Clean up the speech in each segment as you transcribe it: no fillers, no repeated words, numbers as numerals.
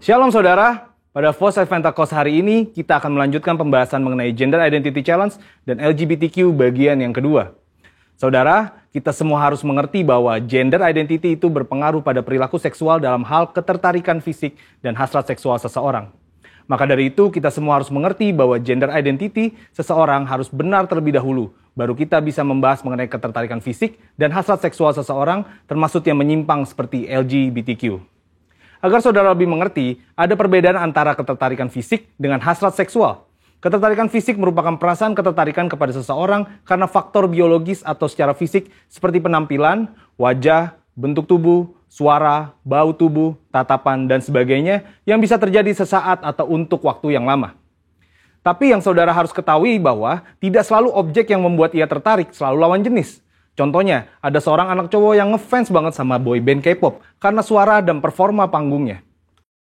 Shalom saudara, pada Voice Adventist hari ini kita akan melanjutkan pembahasan mengenai Gender Identity Challenge dan LGBTQ bagian yang kedua. Saudara, kita semua harus mengerti bahwa gender identity itu berpengaruh pada perilaku seksual dalam hal ketertarikan fisik dan hasrat seksual seseorang. Maka dari itu kita semua harus mengerti bahwa gender identity seseorang harus benar terlebih dahulu, baru kita bisa membahas mengenai ketertarikan fisik dan hasrat seksual seseorang termasuk yang menyimpang seperti LGBTQ. Agar saudara lebih mengerti, ada perbedaan antara ketertarikan fisik dengan hasrat seksual. Ketertarikan fisik merupakan perasaan ketertarikan kepada seseorang karena faktor biologis atau secara fisik seperti penampilan, wajah, bentuk tubuh, suara, bau tubuh, tatapan, dan sebagainya yang bisa terjadi sesaat atau untuk waktu yang lama. Tapi yang saudara harus ketahui bahwa tidak selalu objek yang membuat ia tertarik selalu lawan jenis. Contohnya, ada seorang anak cowok yang ngefans banget sama boyband K-pop karena suara dan performa panggungnya.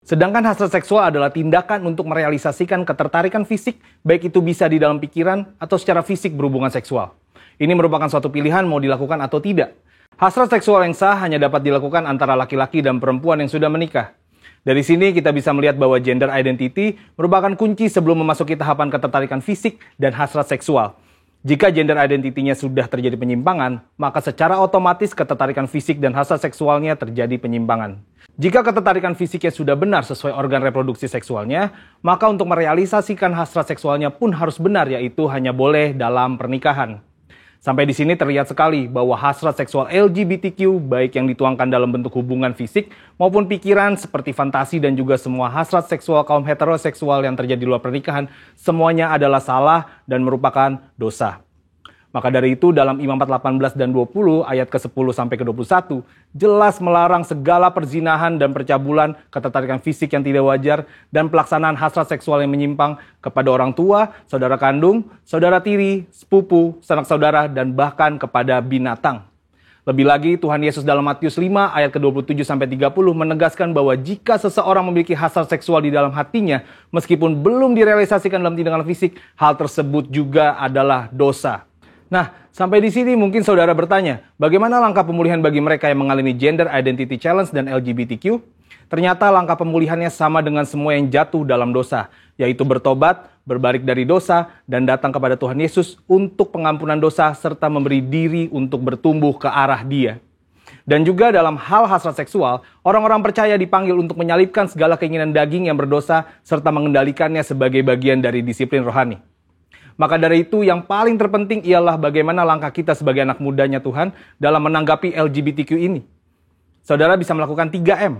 Sedangkan hasrat seksual adalah tindakan untuk merealisasikan ketertarikan fisik, baik itu bisa di dalam pikiran atau secara fisik berhubungan seksual. Ini merupakan suatu pilihan mau dilakukan atau tidak. Hasrat seksual yang sah hanya dapat dilakukan antara laki-laki dan perempuan yang sudah menikah. Dari sini kita bisa melihat bahwa gender identity merupakan kunci sebelum memasuki tahapan ketertarikan fisik dan hasrat seksual. Jika gender identity-nya sudah terjadi penyimpangan, maka secara otomatis ketertarikan fisik dan hasrat seksualnya terjadi penyimpangan. Jika ketertarikan fisiknya sudah benar sesuai organ reproduksi seksualnya, maka untuk merealisasikan hasrat seksualnya pun harus benar, yaitu hanya boleh dalam pernikahan. Sampai di sini terlihat sekali bahwa hasrat seksual LGBTQ, baik yang dituangkan dalam bentuk hubungan fisik maupun pikiran seperti fantasi dan juga semua hasrat seksual kaum heteroseksual yang terjadi di luar pernikahan, semuanya adalah salah dan merupakan dosa. Maka dari itu dalam Imamat 18 dan 20 ayat ke-10 sampai ke-21 jelas melarang segala perzinahan dan percabulan, ketertarikan fisik yang tidak wajar, dan pelaksanaan hasrat seksual yang menyimpang kepada orang tua, saudara kandung, saudara tiri, sepupu, sanak saudara, dan bahkan kepada binatang. Lebih lagi Tuhan Yesus dalam Matius 5 ayat ke-27 sampai 30 menegaskan bahwa jika seseorang memiliki hasrat seksual di dalam hatinya, meskipun belum direalisasikan dalam tindakan fisik, hal tersebut juga adalah dosa. Nah, sampai di sini mungkin saudara bertanya, bagaimana langkah pemulihan bagi mereka yang mengalami Gender Identity Challenge dan LGBTQ? Ternyata langkah pemulihannya sama dengan semua yang jatuh dalam dosa, yaitu bertobat, berbalik dari dosa, dan datang kepada Tuhan Yesus untuk pengampunan dosa, serta memberi diri untuk bertumbuh ke arah Dia. Dan juga dalam hal hasrat seksual, orang-orang percaya dipanggil untuk menyalipkan segala keinginan daging yang berdosa, serta mengendalikannya sebagai bagian dari disiplin rohani. Maka dari itu yang paling terpenting ialah bagaimana langkah kita sebagai anak mudanya Tuhan dalam menanggapi LGBTQ ini. Saudara bisa melakukan 3M.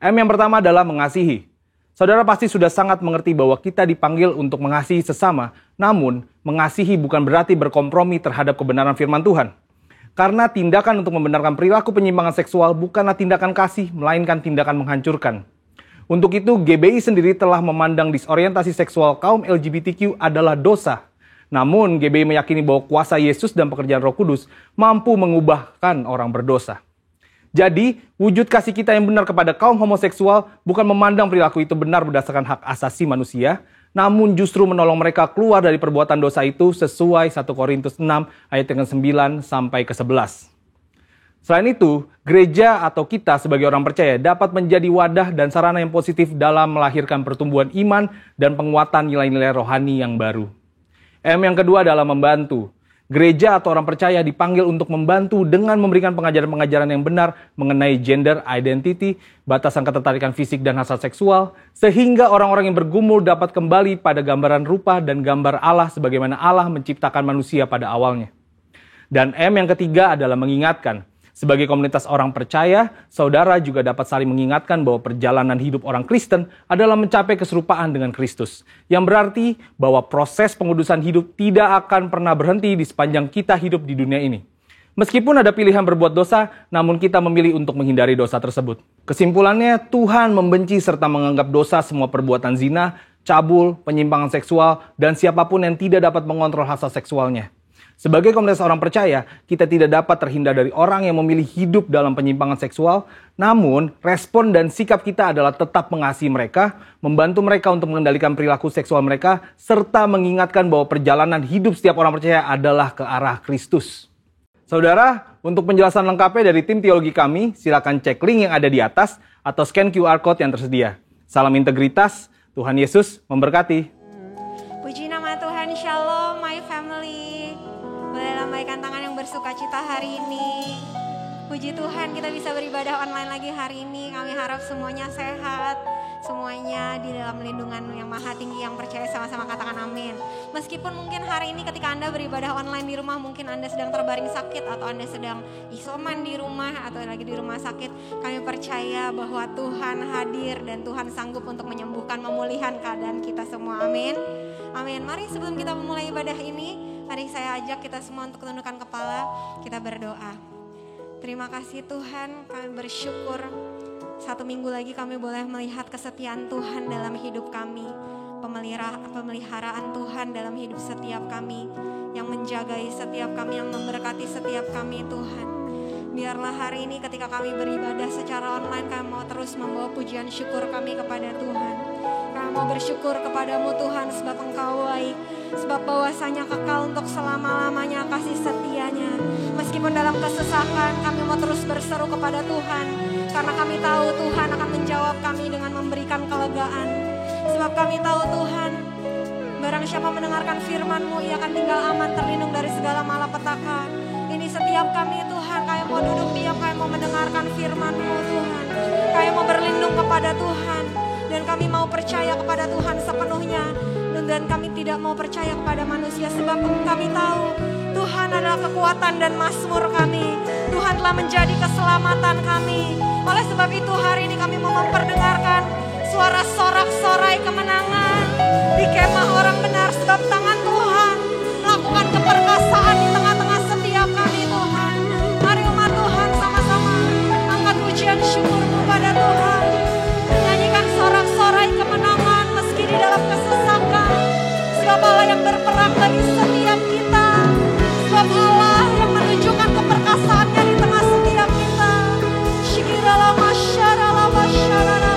M yang pertama adalah mengasihi. Saudara pasti sudah sangat mengerti bahwa kita dipanggil untuk mengasihi sesama, namun mengasihi bukan berarti berkompromi terhadap kebenaran firman Tuhan. Karena tindakan untuk membenarkan perilaku penyimpangan seksual bukanlah tindakan kasih, melainkan tindakan menghancurkan. Untuk itu, GBI sendiri telah memandang disorientasi seksual kaum LGBTQ adalah dosa. Namun, GBI meyakini bahwa kuasa Yesus dan pekerjaan Roh Kudus mampu mengubahkan orang berdosa. Jadi, wujud kasih kita yang benar kepada kaum homoseksual bukan memandang perilaku itu benar berdasarkan hak asasi manusia, namun justru menolong mereka keluar dari perbuatan dosa itu sesuai 1 Korintus 6 ayat yang ke-9 sampai ke-11. Selain itu, gereja atau kita sebagai orang percaya dapat menjadi wadah dan sarana yang positif dalam melahirkan pertumbuhan iman dan penguatan nilai-nilai rohani yang baru. M yang kedua adalah membantu. Gereja atau orang percaya dipanggil untuk membantu dengan memberikan pengajaran-pengajaran yang benar mengenai gender identity, batasan ketertarikan fisik dan hasrat seksual, sehingga orang-orang yang bergumul dapat kembali pada gambaran rupa dan gambar Allah sebagaimana Allah menciptakan manusia pada awalnya. Dan M yang ketiga adalah mengingatkan. Sebagai komunitas orang percaya, saudara juga dapat saling mengingatkan bahwa perjalanan hidup orang Kristen adalah mencapai keserupaan dengan Kristus. Yang berarti bahwa proses pengudusan hidup tidak akan pernah berhenti di sepanjang kita hidup di dunia ini. Meskipun ada pilihan berbuat dosa, namun kita memilih untuk menghindari dosa tersebut. Kesimpulannya, Tuhan membenci serta menganggap dosa semua perbuatan zina, cabul, penyimpangan seksual, dan siapapun yang tidak dapat mengontrol hasrat seksualnya. Sebagai komunitas orang percaya, kita tidak dapat terhindar dari orang yang memilih hidup dalam penyimpangan seksual, namun respon dan sikap kita adalah tetap mengasihi mereka, membantu mereka untuk mengendalikan perilaku seksual mereka, serta mengingatkan bahwa perjalanan hidup setiap orang percaya adalah ke arah Kristus. Saudara, untuk penjelasan lengkapnya dari tim teologi kami, silakan cek link yang ada di atas atau scan QR Code yang tersedia. Salam integritas, Tuhan Yesus memberkati. Puji nama Tuhan, Shalom my family. Boleh lambaikan tangan yang bersuka cita hari ini. Puji Tuhan kita bisa beribadah online lagi hari ini. Kami harap semuanya sehat, semuanya di dalam lindungan yang maha tinggi. Yang percaya sama-sama katakan amin. Meskipun mungkin hari ini ketika Anda beribadah online di rumah, mungkin Anda sedang terbaring sakit atau Anda sedang isoman di rumah atau lagi di rumah sakit, kami percaya bahwa Tuhan hadir dan Tuhan sanggup untuk menyembuhkan, memulihkan keadaan kita semua. Amin. Amin. Mari sebelum kita memulai ibadah ini, mari saya ajak kita semua untuk tundukkan kepala, kita berdoa. Terima kasih Tuhan, kami bersyukur 1 minggu lagi kami boleh melihat kesetiaan Tuhan dalam hidup kami. Pemeliharaan Tuhan dalam hidup setiap kami, yang menjagai setiap kami, yang memberkati setiap kami Tuhan. Biarlah hari ini ketika kami beribadah secara online, kami mau terus membawa pujian syukur kami kepada Tuhan. Kami mau bersyukur kepadamu Tuhan sebab Engkau baik, sebab bahwasanya kekal untuk selama-lamanya kasih setianya. Meskipun dalam kesesakan kami mau terus berseru kepada Tuhan, karena kami tahu Tuhan akan menjawab kami dengan memberikan kelegaan. Sebab kami tahu Tuhan, barang siapa mendengarkan firman-Mu, ia akan tinggal aman terlindung dari segala malapetaka. Ini setiap kami Tuhan, kami mau duduk diam, kami mau mendengarkan firman-Mu Tuhan. Kami mau berlindung kepada Tuhan, dan kami mau percaya kepada Tuhan sepenuhnya. Dan kami tidak mau percaya kepada manusia, sebab kami tahu Tuhan adalah kekuatan dan mazmur kami. Tuhan telah menjadi keselamatan kami. Oleh sebab itu hari ini kami mau memperdengarkan suara sorak-sorai kemenangan di kemah orang benar, sebab tangan Tuhan melakukan keperkasaan di tengah-tengah setiap kami Tuhan. Mari umat Tuhan sama-sama angkat pujian syukur kepada Tuhan, menyanyikan sorak-sorai kemenangan meski di dalam kesesakan. Sebab Allah yang berperang bagi setiap kita, sebab Allah yang menunjukkan keperkasaannya di tengah setiap kita. Shikirala masyarala masyarala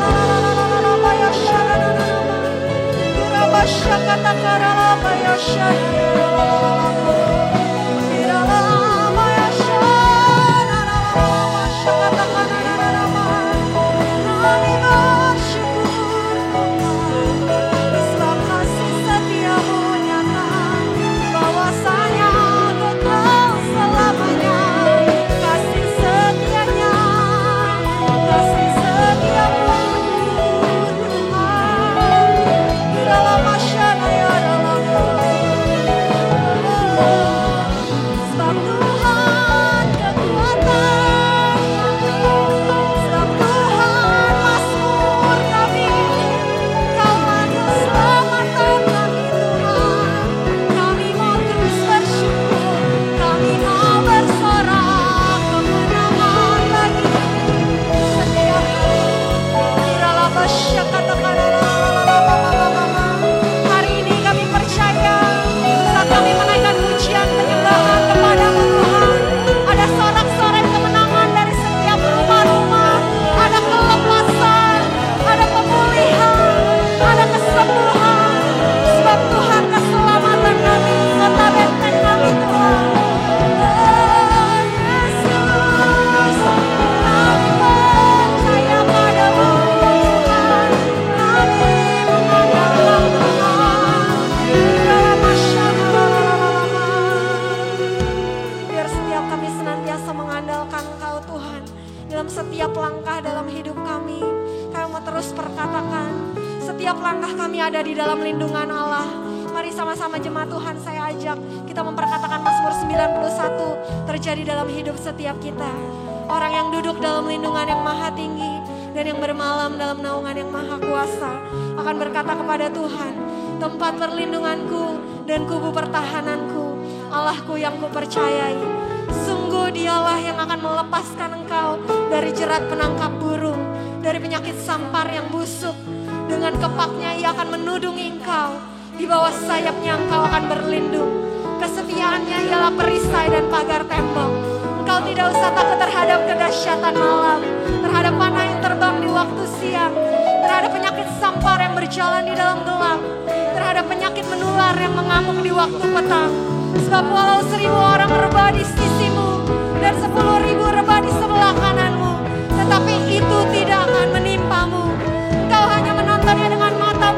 Sebab walau 1000 orang rebah di sisimu dan 10.000 rebah di sebelah kananmu, tetapi itu tidak akan menimpamu. Engkau hanya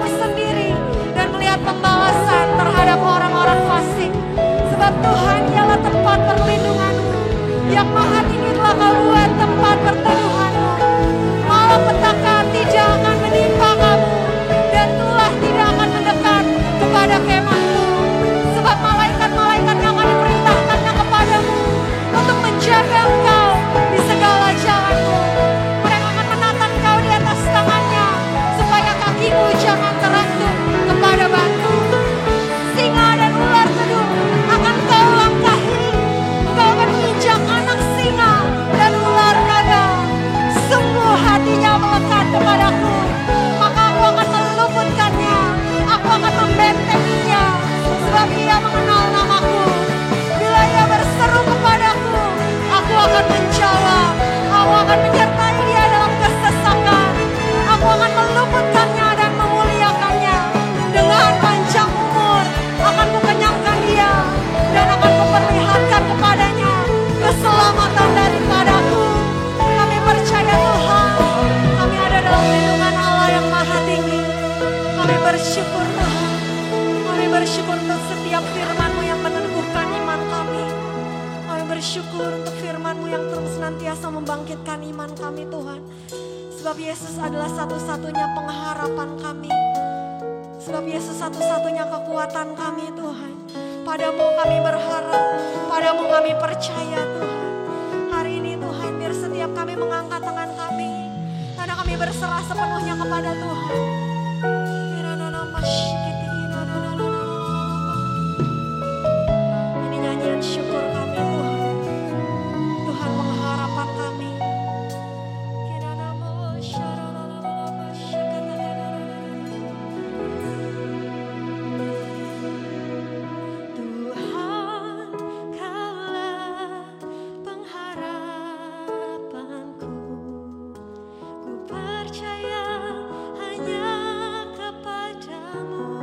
kuasa-Mu sendiri dan melihat pembalasan terhadap orang-orang fasik. Sebab Tuhan ialah tempat perlindungan-Mu, yang maha tinggi telah Kau buat tempat perteduhan-Mu. Malapetaka tidak akan menimpa kamu, dan tulah tidak akan mendekat kepada kemah-Mu. Sebab malaikat-malaikatnya akan diperintahkannya kepadamu untuk menjaga engkau di segala jalan-Mu. Mereka akan menatang engkau di atas tangannya, supaya kakimu jangan terantuk kepada batu. Singa dan ular kudung akan kau langkahi. Engkau akan menginjak anak singa dan ular naga. Sungguh hatinya melekat kepadaku, maka aku akan meluputkannya, aku akan membentenginya, sebab ia mengenal namaku. Bila ia berseru kepadaku, aku akan menjawab, aku akan menyertai dia dalam kesesakan, aku akan meluputkannya dan memuliakannya. Dengan panjang umur akan kukenyangkan dia, dan akan kuperlihatkan kepadanya keselamatan daripadaku. Kami percaya Tuhan, kami ada dalam lindungan Allah yang maha tinggi. Kami bersyukur Tuhan, kami bersyukur untuk setiap firman-Mu yang meneguhkan iman kami. Kami bersyukur untuk firman-Mu yang terus senantiasa membangkitkan iman kami Tuhan. Sebab Yesus adalah satu-satunya pengharapan kami. Sebab Yesus satu-satunya kekuatan kami Tuhan. Padamu kami berharap, padamu kami percaya Tuhan. Hari ini Tuhan, biar setiap kami mengangkat tangan kami, karena kami berserah sepenuhnya kepada Tuhan. Ini nyanyian syukur kami Tuhan. Tuhan pengharapan kami. Tuhan, Kaulah pengharapanku. Ku percaya hanya kepadamu.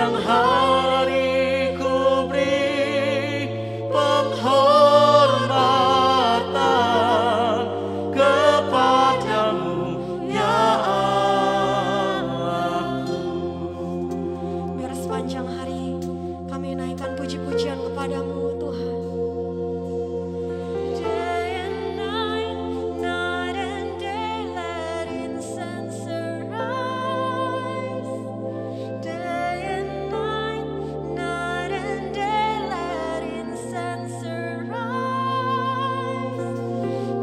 sepanjang hari ku beri penghormatan kepadamu ya Allahku. Biar sepanjang hari kami naikkan puji-pujian kepadamu Tuhan. Day and night, night and day, let incense arise. Day and night, night and day, let incense arise.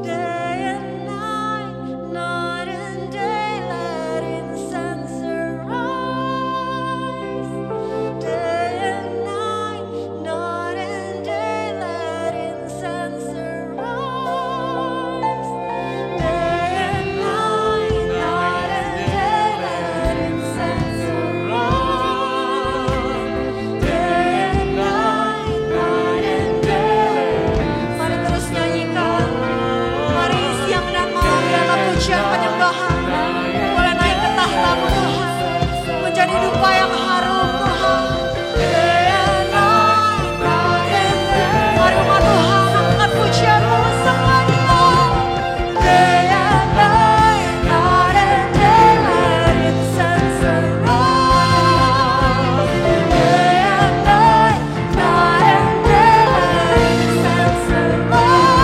Day and night, night and day, let incense arise. Day and night, night and day, let incense arise. Day and night, night and day, let incense arise. Day and night, night and day. Mari terus nyanyikan. Mari siang dan malam dalam pujian penyembahan. Boleh naik ke tahta-Mu Tuhan. Menjadi dupa yang harum Tuhan. Day and night, night and day. Mari umat Tuhan angkat pujian-Mu bersama Dia. Day and night, night and day, let incense arise. Day and night, night and day, let incense arise.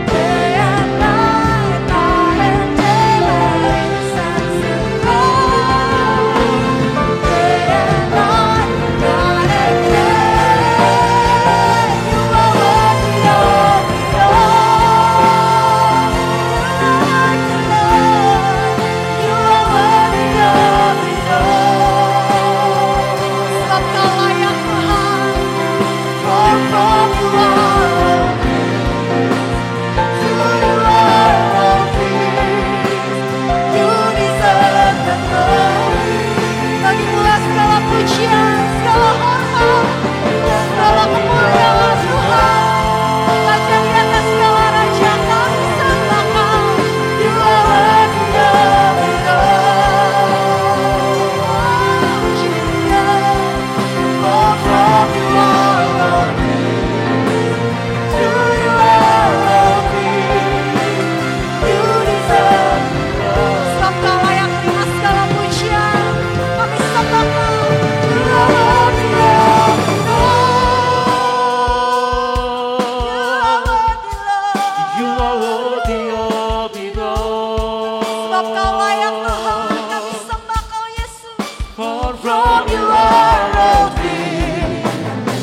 Day and night, night and day, let incense arise. Day and night, night and day. You are worthy of it all. You are worthy of it all. Sebab Kau layak Tuhan. For from You are all things, to You are all things. You deserve the glory. Bagi-Mu segala pujian, segala hormat, segala kemuliaan Tuhan. Raja di atas segala raja, kami sembah Kau. You are worthy of it all. Jesus, for from You are all things, to You are all things. You deserve the glory. Sebab Kau layak terima segala pujian, kami sembah Kau. You are worthy of it all. You are worthy, Lord. You are worthy of it all. Sebab Kau layak Tuhan, kami sembah Kau Yesus. For From You are all things,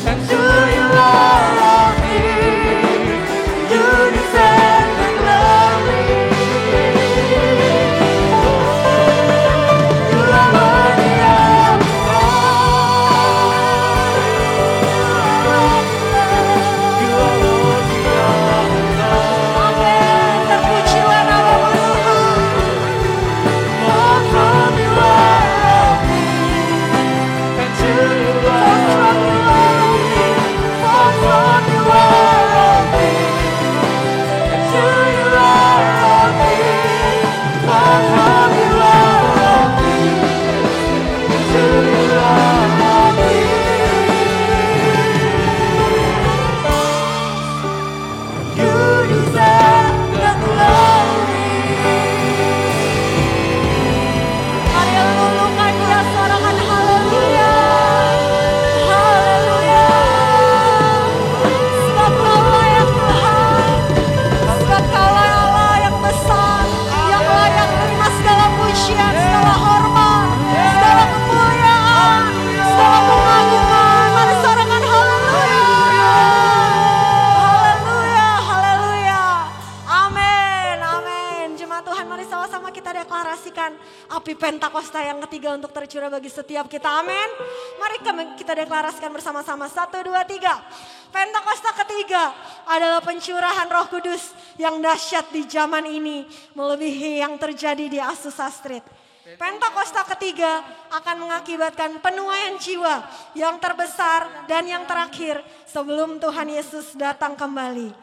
and to You are all things. You deserve the glory. You are worthy of it You are worthy of it all. Amin. Terpujilah nama-Mu Tuhan. For from You are all things, And to You for are from You are all things, for from You are all things, and to You are all things, for from You are all things, and to You are all things. You deserve the glory. Mari lulukan Dia, sorakan haleluya. Haleluya. Sebab Kau layak Tuhan. Sebab Kau Allah yang besar, yang layak terima segala pujian, segala hormat, segala kemuliaan, segala pengagungan. Mari sorakan haleluya. Haleluya, haleluya. Amin, amin. Jemaat Tuhan, mari sama-sama kita deklarasikan api Pentakosta yang ketiga untuk tercurah bagi setiap kita. Amin. Mari kita deklarasikan bersama-sama. 1, 2, 3. Pentakosta ketiga adalah pencurahan Roh Kudus yang dahsyat di zaman ini, melebihi yang terjadi di Azusa Street. Pentakosta ketiga akan mengakibatkan penuaian jiwa yang terbesar dan yang terakhir sebelum Tuhan Yesus datang kembali.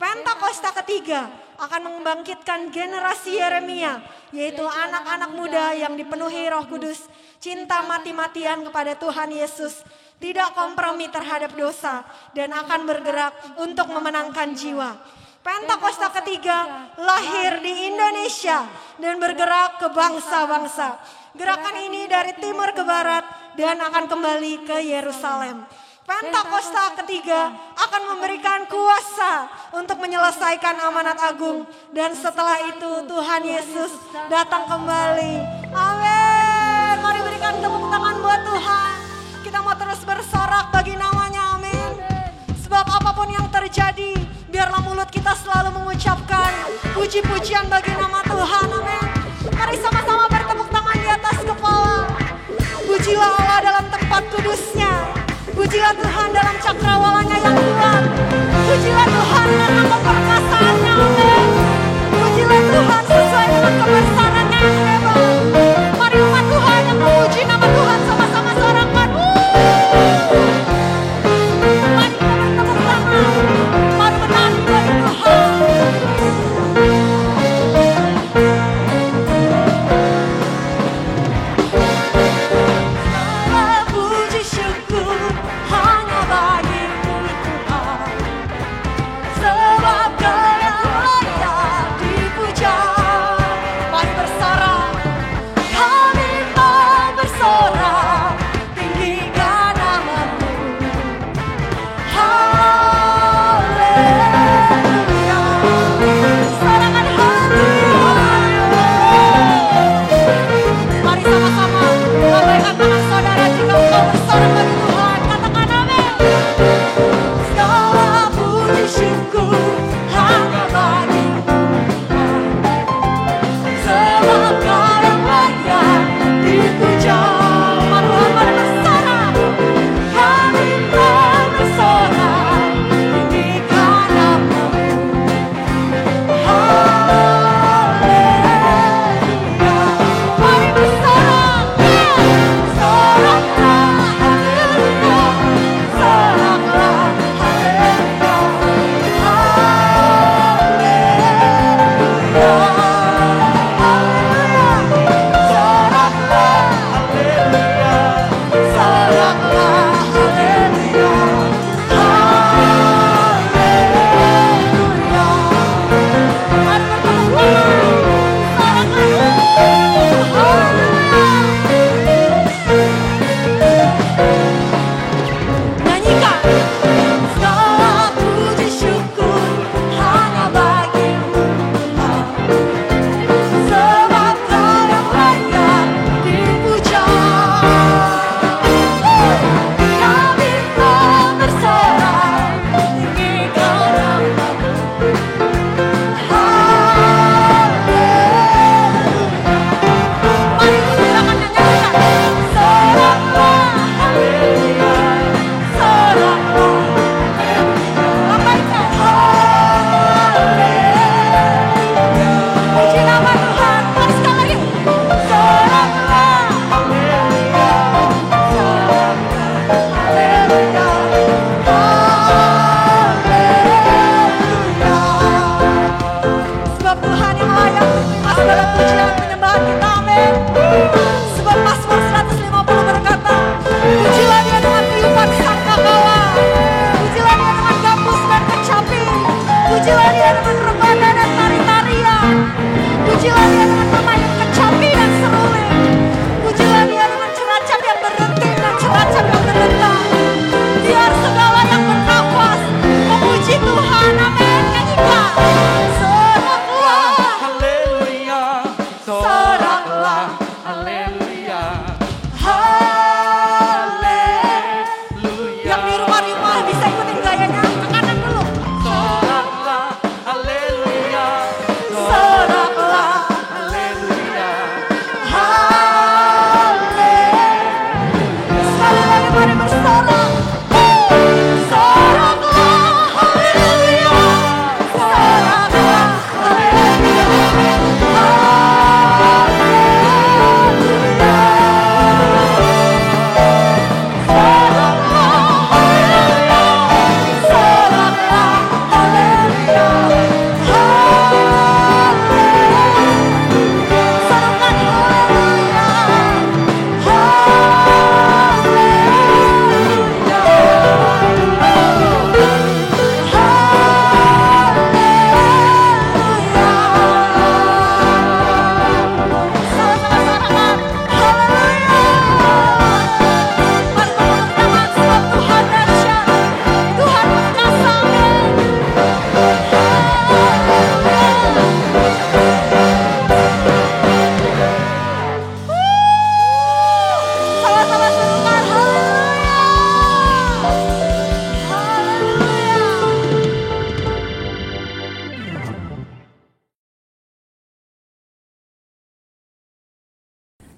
Pentakosta ketiga akan membangkitkan generasi Yeremia, yaitu anak-anak muda yang dipenuhi Roh Kudus, cinta mati-matian kepada Tuhan Yesus, tidak kompromi terhadap dosa, dan akan bergerak untuk memenangkan jiwa. Pentakosta ketiga lahir di Indonesia dan bergerak ke bangsa-bangsa. Gerakan ini dari timur ke barat dan akan kembali ke Yerusalem. Pentakosta ketiga akan memberikan kuasa untuk menyelesaikan amanat agung. Dan setelah itu Tuhan Yesus datang kembali. Amin. Mari berikan tepuk tangan buat Tuhan. Kita mau terus bersorak bagi namanya, amin. Sebab apapun yang terjadi, biarlah mulut kita selalu mengucapkan puji-pujian bagi nama Tuhan, amin. Mari sama-sama bertepuk tangan di atas kepala. Pujilah Allah dalam tempat kudusnya. Pujilah Tuhan dalam cakrawalanya yang kuat. Pujilah Tuhan karena keperkasaannya, amin. Pujilah Tuhan sesuai dengan kebesarannya yang hebat. Mari umat Tuhan yang memuji nama Tuhan sama-sama sorakan. Mari kita bertepuk tangan. Mari menanti bagi Tuhan. Puji syukur hanya bagimu Tuhan, sebab Kau yang layak dipuja. Mari bersorak, kami mau bersorak, tinggikan nama-Mu. Haleluya, sorakan haleluya. Mari sama-sama lambaikan tangan saudara jika engkau bersorak bagi Tuhan. Katakan amin. Segala puji syukur hanya bagi-Mu Tuhan, sebab Kau yang layak dipuja. Mari bersorak, kami mau bersorak, tinggikan nama-Mu. Haleluya, mari bersorak, soraklah haleluya, soraklah haleluya, haleluya, haleluya, soraklah haleluya, soraklah haleluya, haleluya. Mari bertepuk tangan, soraklah nyanyikan. Segala puji syukur hanya bagi-Mu Tuhan, sebab Kau yang layak dipuja. Kami mau bersorak, tinggikan nama-Mu. Haleluya.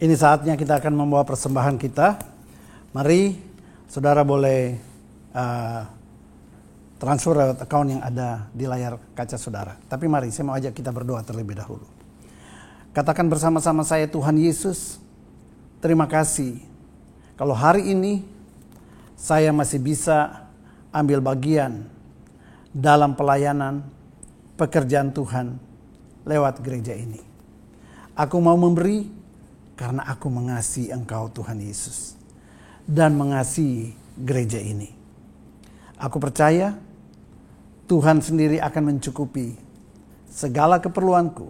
Ini saatnya kita akan membawa persembahan kita. Mari saudara boleh transfer lewat account yang ada di layar kaca saudara. Tapi mari saya mau ajak kita berdoa terlebih dahulu. Katakan bersama-sama saya, Tuhan Yesus, terima kasih kalau hari ini saya masih bisa ambil bagian dalam pelayanan pekerjaan Tuhan lewat gereja ini. Aku mau memberi karena aku mengasihi Engkau Tuhan Yesus dan mengasihi gereja ini. Aku percaya Tuhan sendiri akan mencukupi segala keperluanku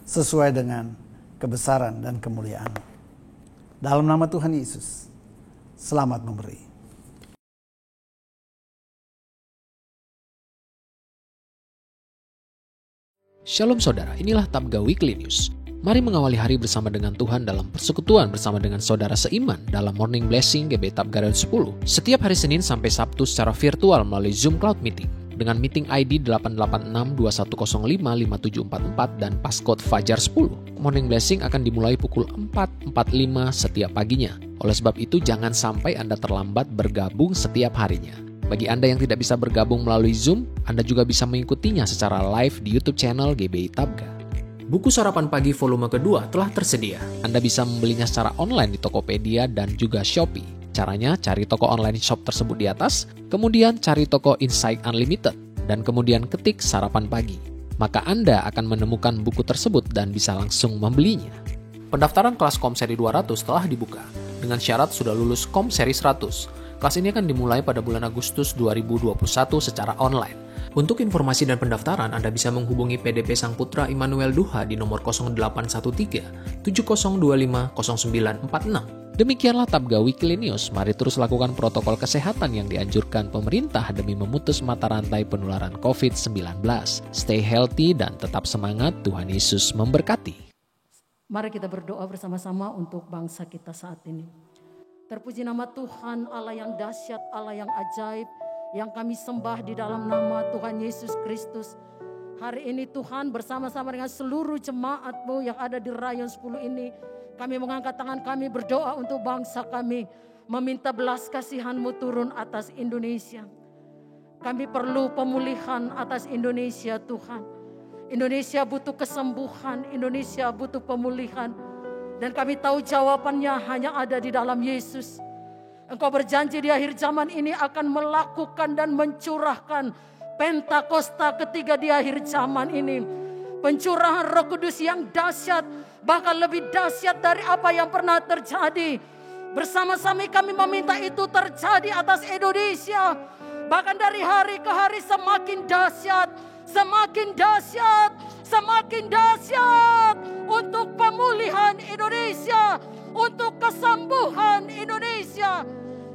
sesuai dengan kebesaran dan kemuliaan. Dalam nama Tuhan Yesus, selamat memberi. Shalom saudara, inilah Tabga Weekly News. Mari mengawali hari bersama dengan Tuhan dalam persekutuan bersama dengan saudara seiman dalam Morning Blessing GB Tabga Road 10. Setiap hari Senin sampai Sabtu secara virtual melalui Zoom Cloud Meeting. Dengan meeting ID 886-2105-5744 dan passcode Fajar 10. Morning Blessing akan dimulai pukul 4.45 setiap paginya. Oleh sebab itu jangan sampai Anda terlambat bergabung setiap harinya. Bagi Anda yang tidak bisa bergabung melalui Zoom, Anda juga bisa mengikutinya secara live di YouTube channel GBI Tabga. Buku Sarapan Pagi volume kedua telah tersedia. Anda bisa membelinya secara online di Tokopedia dan juga Shopee. Caranya, cari toko online shop tersebut di atas, kemudian cari toko Insight Unlimited, dan kemudian ketik Sarapan Pagi. Maka Anda akan menemukan buku tersebut dan bisa langsung membelinya. Pendaftaran kelas KOM seri 200 telah dibuka, dengan syarat sudah lulus KOM seri 100. Kelas ini akan dimulai pada bulan Agustus 2021 secara online. Untuk informasi dan pendaftaran, Anda bisa menghubungi PDP Sang Putra Immanuel Duha di nomor 0813 7025 0946. Demikianlah Tabga Weekly News. Mari terus lakukan protokol kesehatan yang dianjurkan pemerintah demi memutus mata rantai penularan COVID-19. Stay healthy dan tetap semangat. Tuhan Yesus memberkati. Mari kita berdoa bersama-sama untuk bangsa kita saat ini. Terpuji nama Tuhan, Allah yang dahsyat, Allah yang ajaib, yang kami sembah di dalam nama Tuhan Yesus Kristus. Hari ini Tuhan bersama-sama dengan seluruh jemaat-Mu yang ada di Rayon 10 ini, kami mengangkat tangan kami berdoa untuk bangsa kami, meminta belas kasihan-Mu turun atas Indonesia. Kami perlu pemulihan atas Indonesia Tuhan. Indonesia butuh kesembuhan, Indonesia butuh pemulihan. Dan kami tahu jawabannya hanya ada di dalam Yesus. Engkau berjanji di akhir zaman ini akan melakukan dan mencurahkan Pentakosta ketiga di akhir zaman ini. Pencurahan Roh Kudus yang dahsyat, bahkan lebih dahsyat dari apa yang pernah terjadi. Bersama-sama kami meminta itu terjadi atas Indonesia. Bahkan dari hari ke hari semakin dahsyat, semakin dahsyat, semakin dahsyat. Untuk pemulihan Indonesia, untuk kesembuhan Indonesia.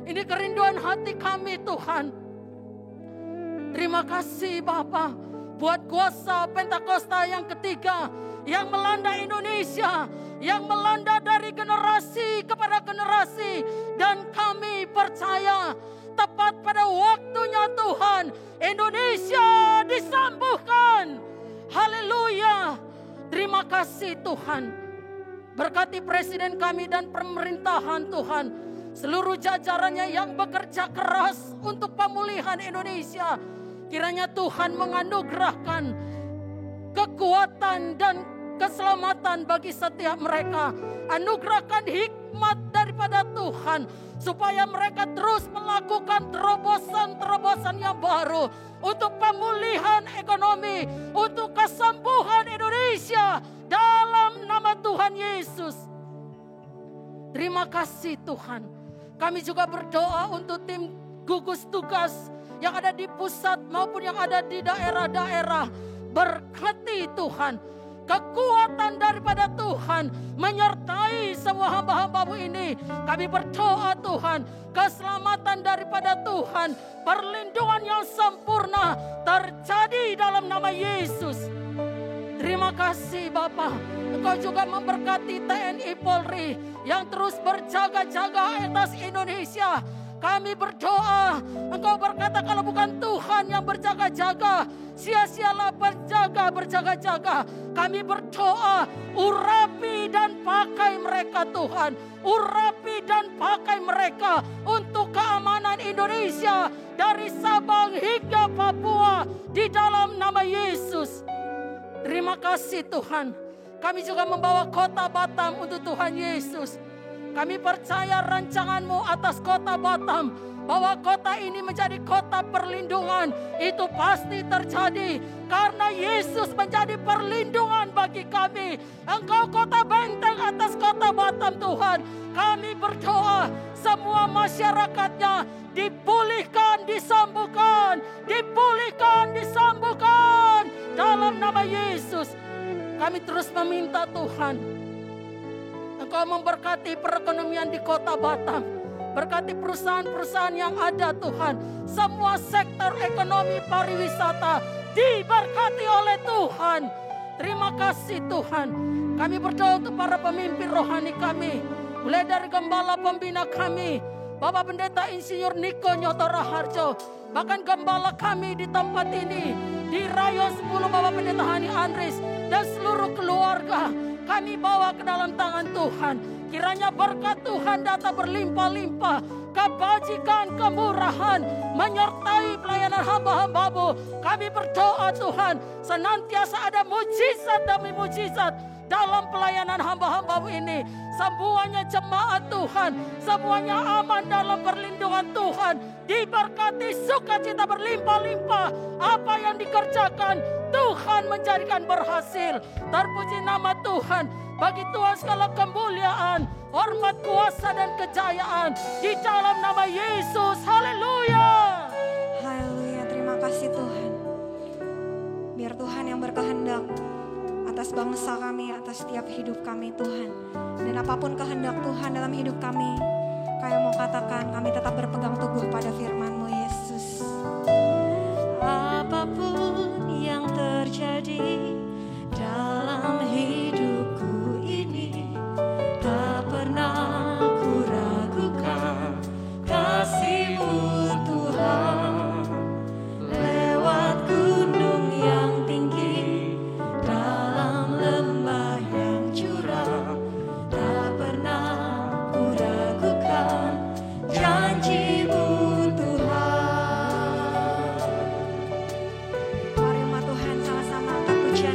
Ini kerinduan hati kami Tuhan. Terima kasih Bapa. Buat kuasa Pentakosta yang ketiga yang melanda Indonesia, yang melanda dari generasi kepada generasi, dan kami percaya tepat pada waktunya Tuhan Indonesia disembuhkan. Haleluya. Terima kasih Tuhan. Berkati presiden kami dan pemerintahan Tuhan, seluruh jajarannya yang bekerja keras untuk pemulihan Indonesia. Kiranya Tuhan menganugerahkan kekuatan dan keselamatan bagi setiap mereka. Anugerahkan hikmat daripada Tuhan, supaya mereka terus melakukan terobosan-terobosan yang baru untuk pemulihan ekonomi, untuk kesembuhan Indonesia dalam nama Tuhan Yesus. Terima kasih Tuhan. Kami juga berdoa untuk tim gugus tugas yang ada di pusat maupun yang ada di daerah-daerah. Berkati Tuhan, kekuatan daripada Tuhan menyertai semua hamba-hamba-Mu ini. Kami berdoa Tuhan, keselamatan daripada Tuhan, perlindungan yang sempurna terjadi dalam nama Yesus. Terima kasih Bapa. Engkau juga memberkati TNI Polri yang terus berjaga-jaga atas Indonesia. Kami berdoa, Engkau berkata kalau bukan Tuhan yang berjaga-jaga, sia-sialah berjaga-jaga. Kami berdoa, urapi dan pakai mereka Tuhan. Urapi dan pakai mereka untuk keamanan Indonesia dari Sabang hingga Papua di dalam nama Yesus. Terima kasih Tuhan. Kami juga membawa kota Batam untuk Tuhan Yesus. Kami percaya rancangan-Mu atas kota Batam, bahwa kota ini menjadi kota perlindungan. Itu pasti terjadi karena Yesus menjadi perlindungan bagi kami. Engkau kota benteng atas kota Batam Tuhan. Kami berdoa semua masyarakatnya dipulihkan, disembuhkan, dipulihkan, disembuhkan dalam nama Yesus. Kami terus meminta Tuhan, Engkau memberkati perekonomian di kota Batam. Berkati perusahaan-perusahaan yang ada Tuhan. Semua sektor ekonomi pariwisata diberkati oleh Tuhan. Terima kasih Tuhan. Kami berdoa untuk para pemimpin rohani kami. Mulai dari gembala pembina kami, Bapak Pendeta Insinyur Niko Nyoto Raharjo. Bahkan gembala kami di tempat ini, di Rayon 10 Bapak Pendeta Hani Andris dan seluruh keluarga. Kami bawa ke dalam tangan Tuhan. Kiranya berkat Tuhan datang berlimpah-limpah. Kebajikan, kemurahan menyertai pelayanan hamba-hamba-Mu. Kami berdoa Tuhan, senantiasa ada mujizat demi mujizat dalam pelayanan hamba-hamba-Mu ini. Semuanya jemaat Tuhan, semuanya aman dalam perlindungan Tuhan. Diberkati, sukacita berlimpah-limpah. Apa yang dikerjakan, Tuhan menjadikan berhasil. Terpuji nama Tuhan. Bagi Tuhan segala kemuliaan, hormat, kuasa, dan kejayaan di dalam nama Yesus. Haleluya. Haleluya, terima kasih Tuhan. Biar Tuhan yang berkehendak atas bangsa kami, atas setiap hidup kami Tuhan. Dan apapun kehendak Tuhan dalam hidup kami, kami mau katakan kami tetap berpegang teguh pada firman-Mu Yesus. Apapun yang terjadi dalam hidupku ini, tak pernah ku ragukan kasih-Mu Tuhan. Lewat gunung yang tinggi, dalam lembah yang curam, tak pernah ku ragukan janji-Mu Tuhan. Mari umat Tuhan sama-sama angkat pujian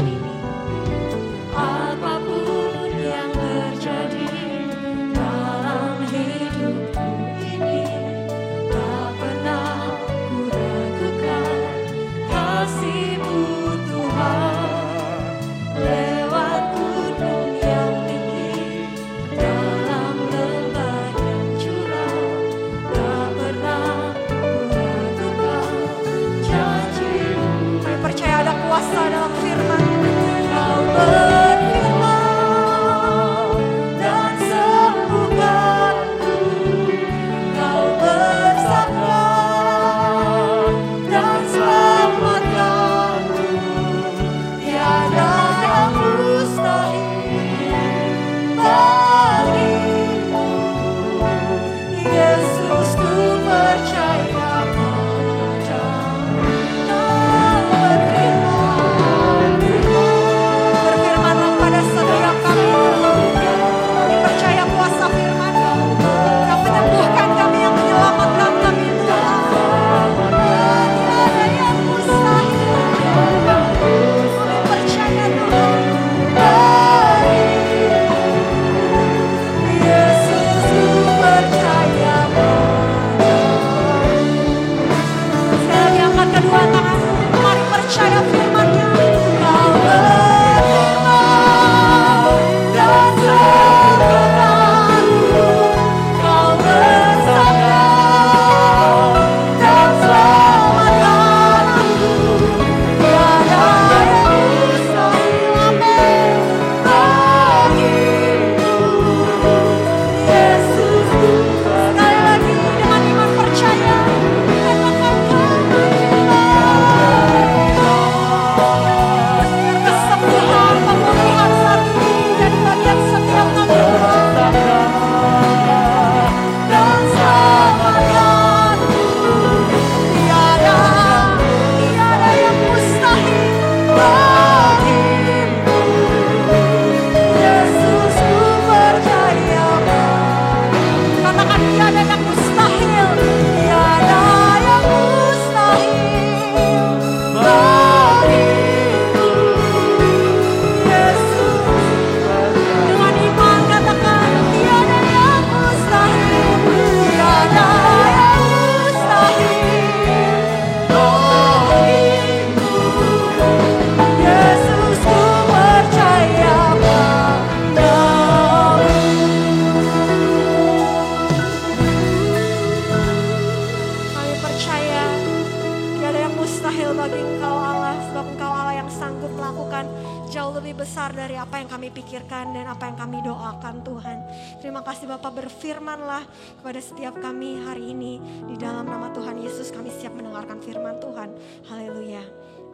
kami pikirkan dan apa yang kami doakan Tuhan. Terima kasih Bapa, berfirmanlah kepada setiap kami hari ini. Di dalam nama Tuhan Yesus kami siap mendengarkan firman Tuhan. Haleluya.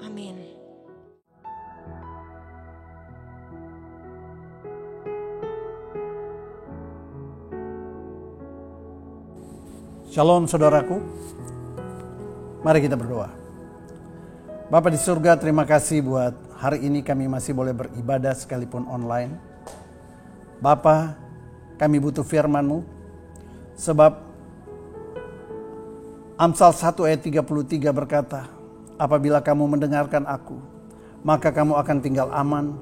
Amin. Shalom saudaraku, mari kita berdoa. Bapa di surga, terima kasih buat hari ini kami masih boleh beribadah sekalipun online. Bapa, kami butuh firman-Mu, sebab Amsal 1 ayat 33 berkata, apabila kamu mendengarkan aku, maka kamu akan tinggal aman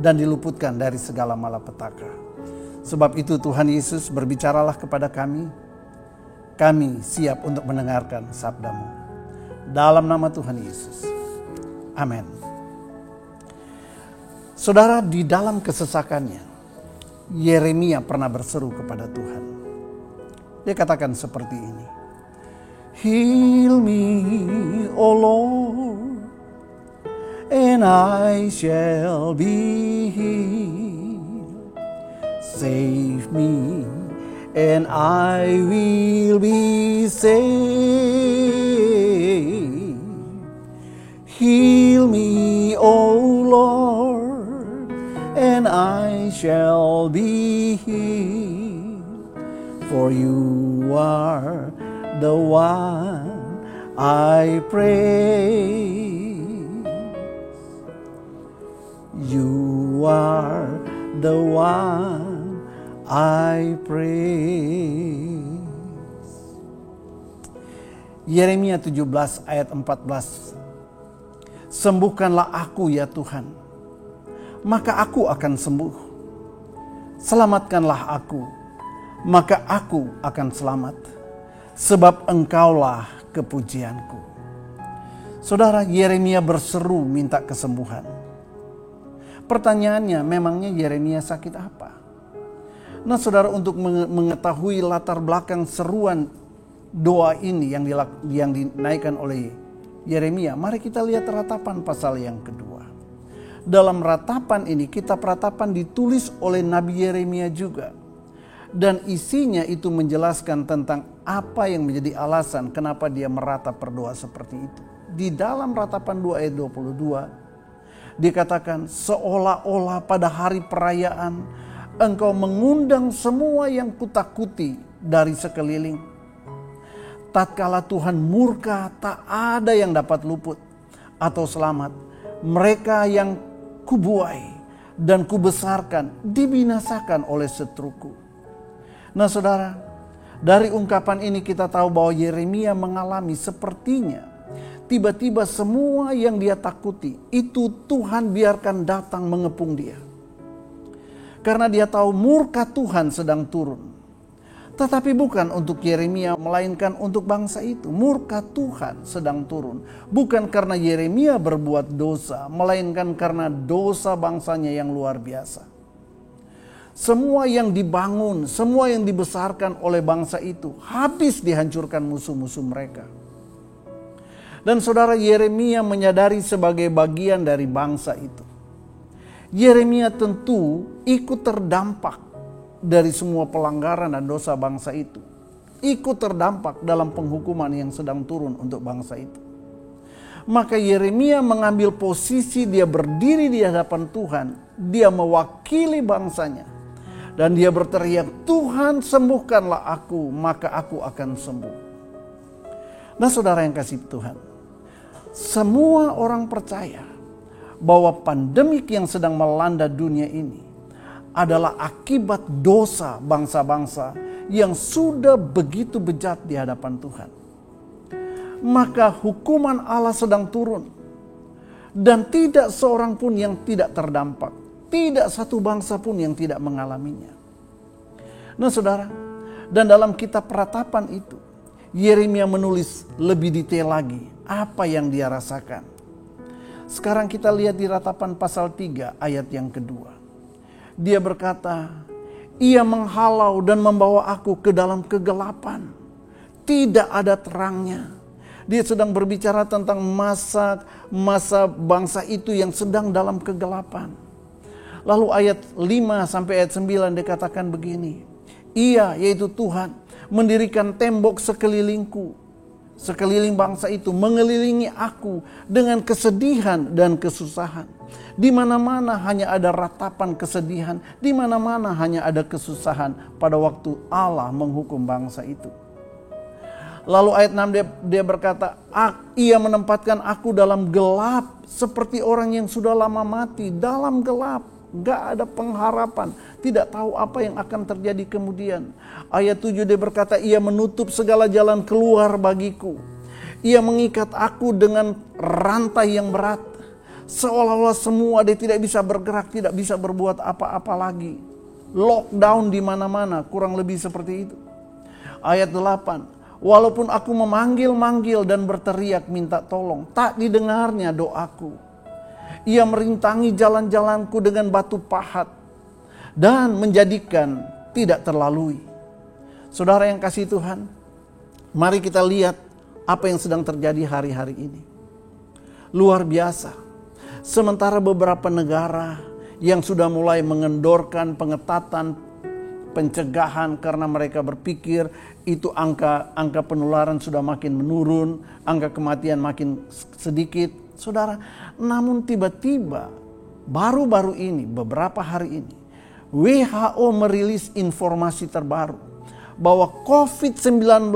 dan diluputkan dari segala malapetaka. Sebab itu Tuhan Yesus, berbicaralah kepada kami siap untuk mendengarkan sabda-Mu. Dalam nama Tuhan Yesus. Amin. Saudara, di dalam kesesakannya, Yeremia pernah berseru kepada Tuhan. Dia katakan seperti ini. Heal me, O Lord, and I shall be healed. Save me, and I will be saved. Heal me, O Lord, and I shall be healed. For you are the one I praise. You are the one I praise. Yeremia 17 ayat 14. Sembuhkanlah aku ya Tuhan, maka aku akan sembuh. Selamatkanlah aku, maka aku akan selamat. Sebab Engkaulah kepujianku. Saudara, Yeremia berseru minta kesembuhan. Pertanyaannya, memangnya Yeremia sakit apa? Nah saudara, untuk mengetahui latar belakang seruan doa ini yang dinaikkan oleh Yeremia, mari kita lihat ratapan pasal yang kedua. Dalam ratapan ini, kitab ratapan ditulis oleh Nabi Yeremia juga. Dan isinya itu menjelaskan tentang apa yang menjadi alasan kenapa dia meratap berdoa seperti itu. Di dalam ratapan 2 ayat 22, dikatakan seolah-olah pada hari perayaan Engkau mengundang semua yang kutakuti dari sekeliling. Tatkala Tuhan murka, tak ada yang dapat luput atau selamat. Mereka yang kubuai dan kubesarkan dibinasakan oleh seteruku. Nah saudara, dari ungkapan ini kita tahu bahwa Yeremia mengalami sepertinya tiba-tiba semua yang dia takuti itu Tuhan biarkan datang mengepung dia. Karena dia tahu murka Tuhan sedang turun. Tetapi bukan untuk Yeremia, melainkan untuk bangsa itu. Murka Tuhan sedang turun. Bukan karena Yeremia berbuat dosa, melainkan karena dosa bangsanya yang luar biasa. Semua yang dibangun, semua yang dibesarkan oleh bangsa itu habis dihancurkan musuh-musuh mereka. Dan saudara, Yeremia menyadari sebagai bagian dari bangsa itu. Yeremia tentu ikut terdampak dari semua pelanggaran dan dosa bangsa itu. Ikut terdampak dalam penghukuman yang sedang turun untuk bangsa itu. Maka Yeremia mengambil posisi dia berdiri di hadapan Tuhan. Dia mewakili bangsanya. Dan dia berteriak, Tuhan sembuhkanlah aku, maka aku akan sembuh. Nah saudara yang kasih Tuhan, semua orang percaya bahwa pandemik yang sedang melanda dunia ini adalah akibat dosa bangsa-bangsa yang sudah begitu bejat di hadapan Tuhan. Maka hukuman Allah sedang turun. Dan tidak seorang pun yang tidak terdampak. Tidak satu bangsa pun yang tidak mengalaminya. Nah saudara, dan dalam kitab ratapan itu, Yeremia menulis lebih detail lagi apa yang dia rasakan. Sekarang kita lihat di ratapan pasal 3 ayat yang kedua. Dia berkata, ia menghalau dan membawa aku ke dalam kegelapan. Tidak ada terangnya. Dia sedang berbicara tentang masa bangsa itu yang sedang dalam kegelapan. Lalu ayat 5 sampai ayat 9 dikatakan begini. Ia, yaitu Tuhan, mendirikan tembok sekelilingku. Sekeliling bangsa itu mengelilingi aku dengan kesedihan dan kesusahan. Di mana-mana hanya ada ratapan kesedihan, di mana-mana hanya ada kesusahan pada waktu Allah menghukum bangsa itu. Lalu ayat 6 dia berkata, ia menempatkan aku dalam gelap seperti orang yang sudah lama mati, dalam gelap, gak ada pengharapan, tidak tahu apa yang akan terjadi kemudian. Ayat 7 dia berkata, ia menutup segala jalan keluar bagiku. Ia mengikat aku dengan rantai yang berat. Seolah-olah semua dia tidak bisa bergerak, tidak bisa berbuat apa-apa lagi. Lockdown di mana-mana, kurang lebih seperti itu. Ayat 8. Walaupun aku memanggil-manggil dan berteriak minta tolong, tak didengarnya doaku. Ia merintangi jalan-jalanku dengan batu pahat dan menjadikan tidak terlalui. Saudara yang kasih Tuhan, mari kita lihat apa yang sedang terjadi hari-hari ini. Luar biasa. Sementara beberapa negara yang sudah mulai mengendorkan pengetatan pencegahan karena mereka berpikir itu angka penularan sudah makin menurun, angka kematian makin sedikit. Saudara, namun tiba-tiba baru-baru ini, beberapa hari ini, WHO merilis informasi terbaru bahwa COVID-19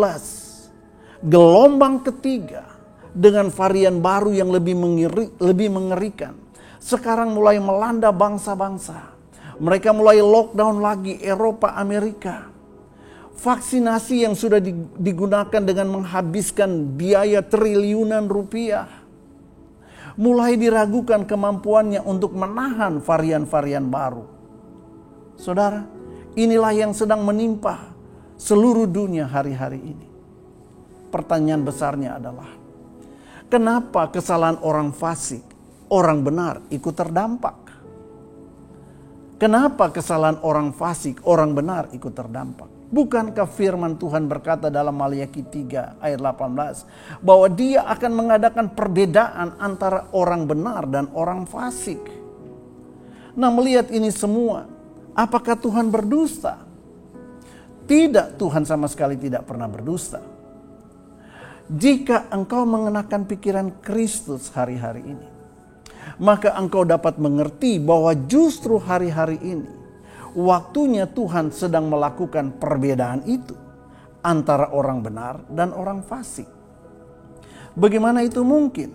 gelombang ketiga dengan varian baru yang lebih mengerikan sekarang mulai melanda bangsa-bangsa. Mereka mulai lockdown lagi Eropa, Amerika. Vaksinasi yang sudah digunakan dengan menghabiskan biaya triliunan rupiah mulai diragukan kemampuannya untuk menahan varian-varian baru. Saudara, inilah yang sedang menimpa seluruh dunia hari-hari ini. Pertanyaan besarnya adalah, kenapa kesalahan orang fasik, orang benar ikut terdampak? Kenapa kesalahan orang fasik, orang benar ikut terdampak? Bukankah firman Tuhan berkata dalam Maliaki 3 ayat 18 bahwa Dia akan mengadakan perbedaan antara orang benar dan orang fasik? Nah, melihat ini semua, apakah Tuhan berdusta? Tidak, Tuhan sama sekali tidak pernah berdusta. Jika engkau mengenakan pikiran Kristus hari-hari ini, maka engkau dapat mengerti bahwa justru hari-hari ini waktunya Tuhan sedang melakukan perbedaan itu antara orang benar dan orang fasik. Bagaimana itu mungkin?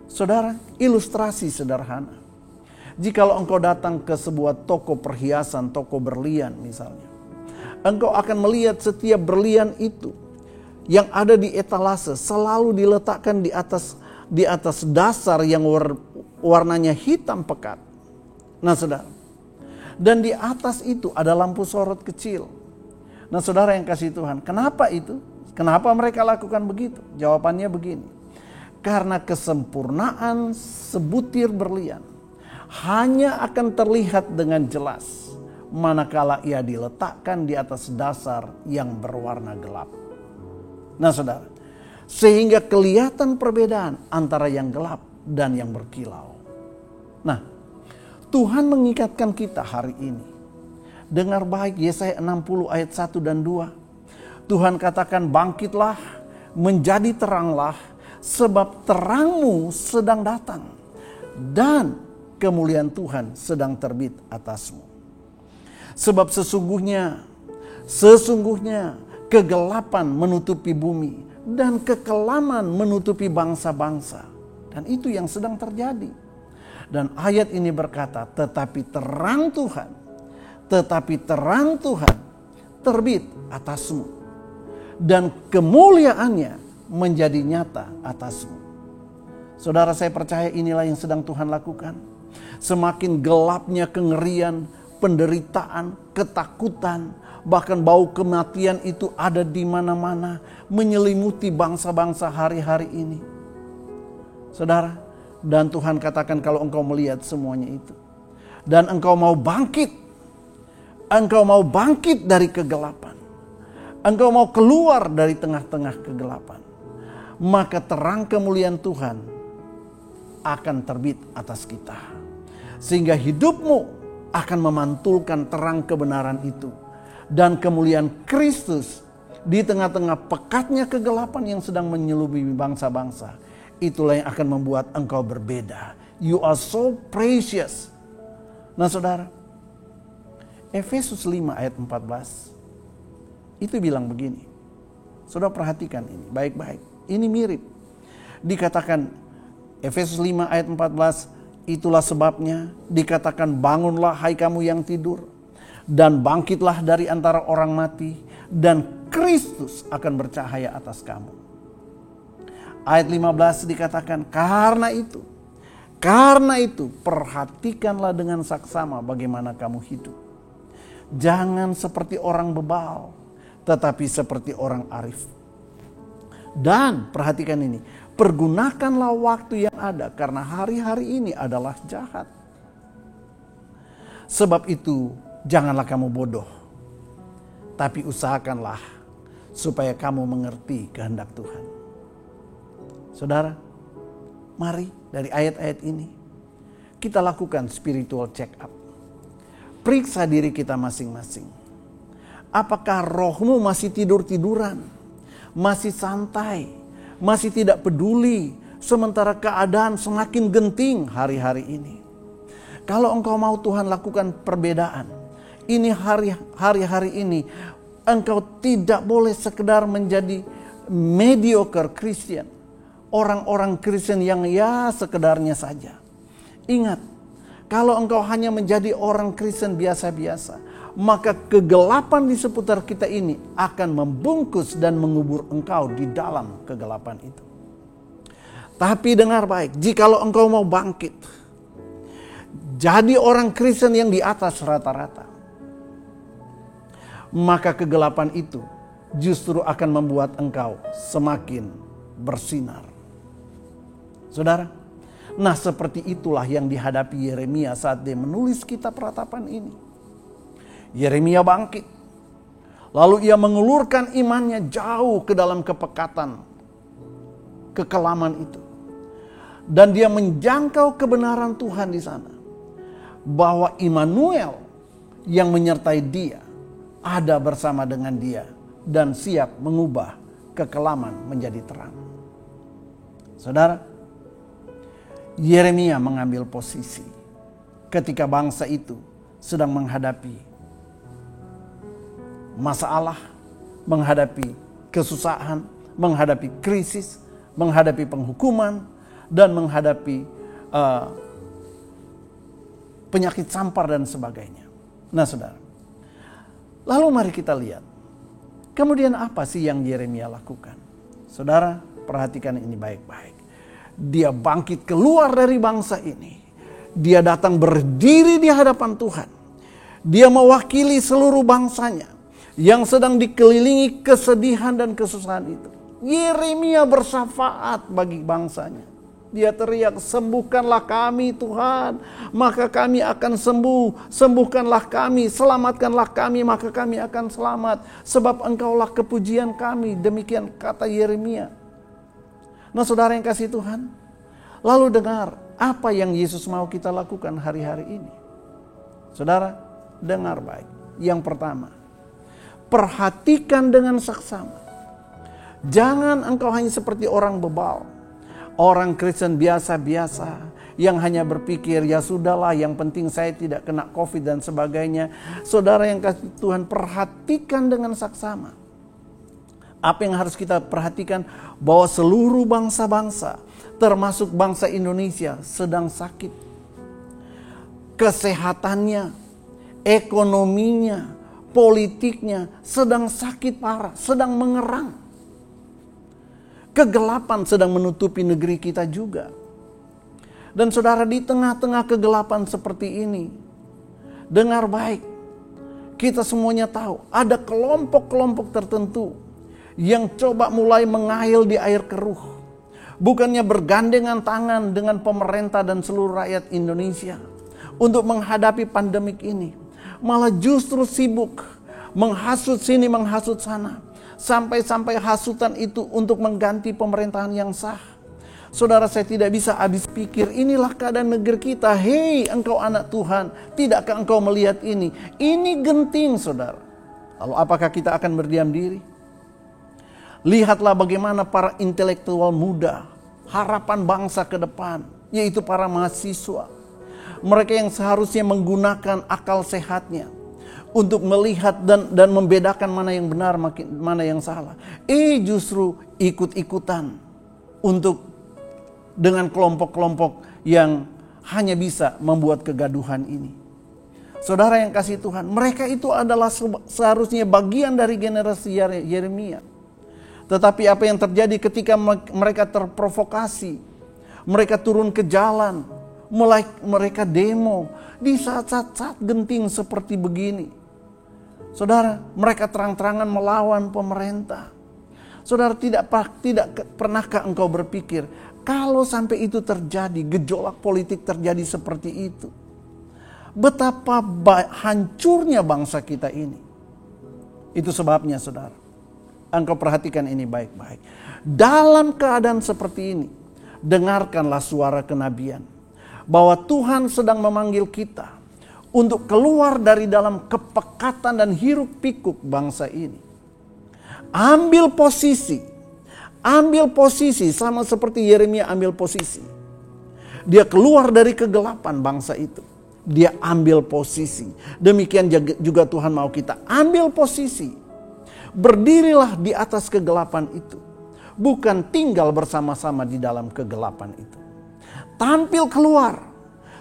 Saudara, ilustrasi sederhana. Jikalau engkau datang ke sebuah toko perhiasan, toko berlian misalnya, engkau akan melihat setiap berlian itu yang ada di etalase selalu diletakkan di atas dasar yang warnanya hitam pekat. Nah, saudara, dan di atas itu ada lampu sorot kecil. Nah, saudara yang kasih Tuhan, kenapa itu? Kenapa mereka lakukan begitu? Jawabannya begini. Karena kesempurnaan sebutir berlian hanya akan terlihat dengan jelas manakala ia diletakkan di atas dasar yang berwarna gelap. Nah, saudara, sehingga kelihatan perbedaan antara yang gelap dan yang berkilau. Nah, Tuhan mengikatkan kita hari ini. Dengar baik Yesaya 60 ayat 1 dan 2. Tuhan katakan, bangkitlah, menjadi teranglah, sebab terangmu sedang datang dan kemuliaan Tuhan sedang terbit atasmu. Sebab sesungguhnya kegelapan menutupi bumi dan kekelaman menutupi bangsa-bangsa. Dan itu yang sedang terjadi. Dan ayat ini berkata, tetapi terang Tuhan terbit atasmu. Dan kemuliaannya menjadi nyata atasmu. Saudara, saya percaya inilah yang sedang Tuhan lakukan. Semakin gelapnya kengerian, penderitaan, ketakutan, bahkan bau kematian itu ada di mana-mana, menyelimuti bangsa-bangsa hari-hari ini. Saudara, dan Tuhan katakan kalau engkau melihat semuanya itu, dan engkau mau bangkit dari kegelapan, engkau mau keluar dari tengah-tengah kegelapan, maka terang kemuliaan Tuhan akan terbit atas kita. Sehingga hidupmu akan memantulkan terang kebenaran itu. Dan kemuliaan Kristus di tengah-tengah pekatnya kegelapan yang sedang menyelubuhi bangsa-bangsa. Itulah yang akan membuat engkau berbeda. You are so precious. Nah saudara, Efesus 5 ayat 14 itu bilang begini. Saudara perhatikan ini baik-baik. Ini mirip. Dikatakan Efesus 5 ayat 14, itulah sebabnya dikatakan bangunlah hai kamu yang tidur. Dan bangkitlah dari antara orang mati. Dan Kristus akan bercahaya atas kamu. Ayat 15 dikatakan karena itu perhatikanlah dengan saksama bagaimana kamu hidup. Jangan seperti orang bebal, tetapi seperti orang arif. Dan perhatikan ini, pergunakanlah waktu yang ada karena hari-hari ini adalah jahat. Sebab itu janganlah kamu bodoh, tapi usahakanlah supaya kamu mengerti kehendak Tuhan. Saudara, mari dari ayat-ayat ini kita lakukan spiritual check up. Periksa diri kita masing-masing. Apakah rohmu masih tidur-tiduran, masih santai, masih tidak peduli, sementara keadaan semakin genting hari-hari ini. Kalau engkau mau Tuhan lakukan perbedaan, ini hari-hari ini engkau tidak boleh sekedar menjadi mediocre Christian. Orang-orang Kristen yang ya sekedarnya saja. Ingat, kalau engkau hanya menjadi orang Kristen biasa-biasa, maka kegelapan di seputar kita ini akan membungkus dan mengubur engkau di dalam kegelapan itu. Tapi dengar baik, jikalau engkau mau bangkit, jadi orang Kristen yang di atas rata-rata, maka kegelapan itu justru akan membuat engkau semakin bersinar. Saudara, nah seperti itulah yang dihadapi Yeremia saat dia menulis kitab ratapan ini. Yeremia bangkit. Lalu ia mengulurkan imannya jauh ke dalam kepekatan, kekelaman itu. Dan dia menjangkau kebenaran Tuhan di sana. Bahwa Immanuel yang menyertai dia ada bersama dengan dia dan siap mengubah kekelaman menjadi terang. Saudara, Yeremia mengambil posisi ketika bangsa itu sedang menghadapi masalah, menghadapi kesusahan, menghadapi krisis, menghadapi penghukuman, dan menghadapi penyakit sampar dan sebagainya. Nah saudara, lalu mari kita lihat, kemudian apa sih yang Yeremia lakukan? Saudara, perhatikan ini baik-baik. Dia bangkit keluar dari bangsa ini. Dia datang berdiri di hadapan Tuhan. Dia mewakili seluruh bangsanya yang sedang dikelilingi kesedihan dan kesusahan itu. Yeremia bersyafaat bagi bangsanya. Dia teriak, sembuhkanlah kami Tuhan, maka kami akan sembuh. Sembuhkanlah kami, selamatkanlah kami, maka kami akan selamat. Sebab engkaulah kepujian kami. Demikian kata Yeremia. Nah saudara yang kasih Tuhan, lalu dengar apa yang Yesus mau kita lakukan hari-hari ini. Saudara, dengar baik. Yang pertama, perhatikan dengan saksama. Jangan engkau hanya seperti orang bebal, orang Kristen biasa-biasa yang hanya berpikir ya sudahlah, yang penting saya tidak kena COVID dan sebagainya. Saudara yang kasih Tuhan, perhatikan dengan saksama. Apa yang harus kita perhatikan? Bahwa seluruh bangsa-bangsa, termasuk bangsa Indonesia, sedang sakit. Kesehatannya, ekonominya, politiknya sedang sakit parah, sedang mengerang. Kegelapan sedang menutupi negeri kita juga. Dan saudara, di tengah-tengah kegelapan seperti ini, dengar baik, kita semuanya tahu ada kelompok-kelompok tertentu yang coba mulai mengail di air keruh. Bukannya bergandengan tangan dengan pemerintah dan seluruh rakyat Indonesia untuk menghadapi pandemik ini, malah justru sibuk menghasut sini, menghasut sana. Sampai-sampai hasutan itu untuk mengganti pemerintahan yang sah. Saudara, saya tidak bisa habis pikir, inilah keadaan negeri kita. Hei, engkau anak Tuhan, tidakkah engkau melihat ini? Ini genting, saudara. Lalu apakah kita akan berdiam diri? Lihatlah bagaimana para intelektual muda, harapan bangsa ke depan, yaitu para mahasiswa. Mereka yang seharusnya menggunakan akal sehatnya untuk melihat dan membedakan mana yang benar, mana yang salah. Justru ikut-ikutan untuk dengan kelompok-kelompok yang hanya bisa membuat kegaduhan ini. Saudara yang kasih Tuhan, mereka itu adalah seharusnya bagian dari generasi Yeremia. Tetapi apa yang terjadi ketika mereka terprovokasi, mereka turun ke jalan, mulai mereka demo di saat-saat genting seperti begini. Saudara, mereka terang-terangan melawan pemerintah. Saudara, tidak pernahkah engkau berpikir, kalau sampai itu terjadi, gejolak politik terjadi seperti itu, betapa hancurnya bangsa kita ini. Itu sebabnya, saudara, engkau perhatikan ini baik-baik. Dalam keadaan seperti ini, dengarkanlah suara kenabian bahwa Tuhan sedang memanggil kita untuk keluar dari dalam kepekatan dan hiruk pikuk bangsa ini. Ambil posisi sama seperti Yeremia ambil posisi. Dia keluar dari kegelapan bangsa itu. Dia ambil posisi. Demikian juga Tuhan mau kita ambil posisi. Berdirilah di atas kegelapan itu. Bukan tinggal bersama-sama di dalam kegelapan itu. Tampil keluar.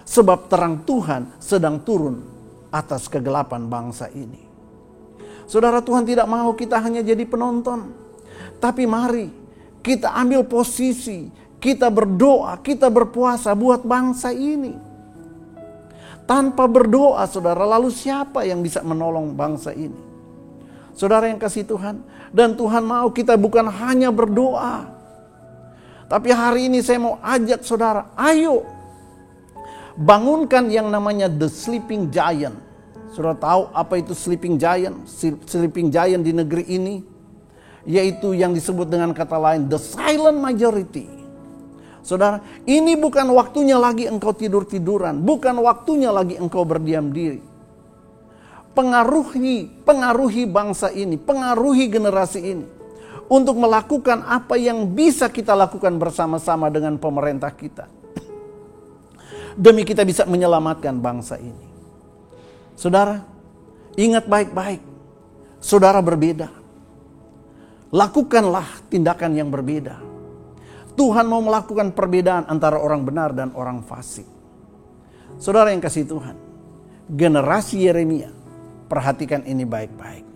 Sebab terang Tuhan sedang turun atas kegelapan bangsa ini. Saudara, Tuhan tidak mau kita hanya jadi penonton. Tapi mari kita ambil posisi, kita berdoa, kita berpuasa buat bangsa ini. Tanpa berdoa, saudara, lalu siapa yang bisa menolong bangsa ini? Saudara yang kasih Tuhan, dan Tuhan mau kita bukan hanya berdoa. Tapi hari ini saya mau ajak saudara, ayo bangunkan yang namanya The Sleeping Giant. Saudara tahu apa itu Sleeping Giant? Sleeping Giant di negeri ini yaitu yang disebut dengan kata lain the silent majority. Saudara, ini bukan waktunya lagi engkau tidur-tiduran, bukan waktunya lagi engkau berdiam diri. Pengaruhi bangsa ini, pengaruhi generasi ini untuk melakukan apa yang bisa kita lakukan bersama-sama dengan pemerintah kita. Demi kita bisa menyelamatkan bangsa ini. Saudara, ingat baik-baik. Saudara berbeda. Lakukanlah tindakan yang berbeda. Tuhan mau melakukan perbedaan antara orang benar dan orang fasik. Saudara yang kasih Tuhan, generasi Yeremia, perhatikan ini baik-baik.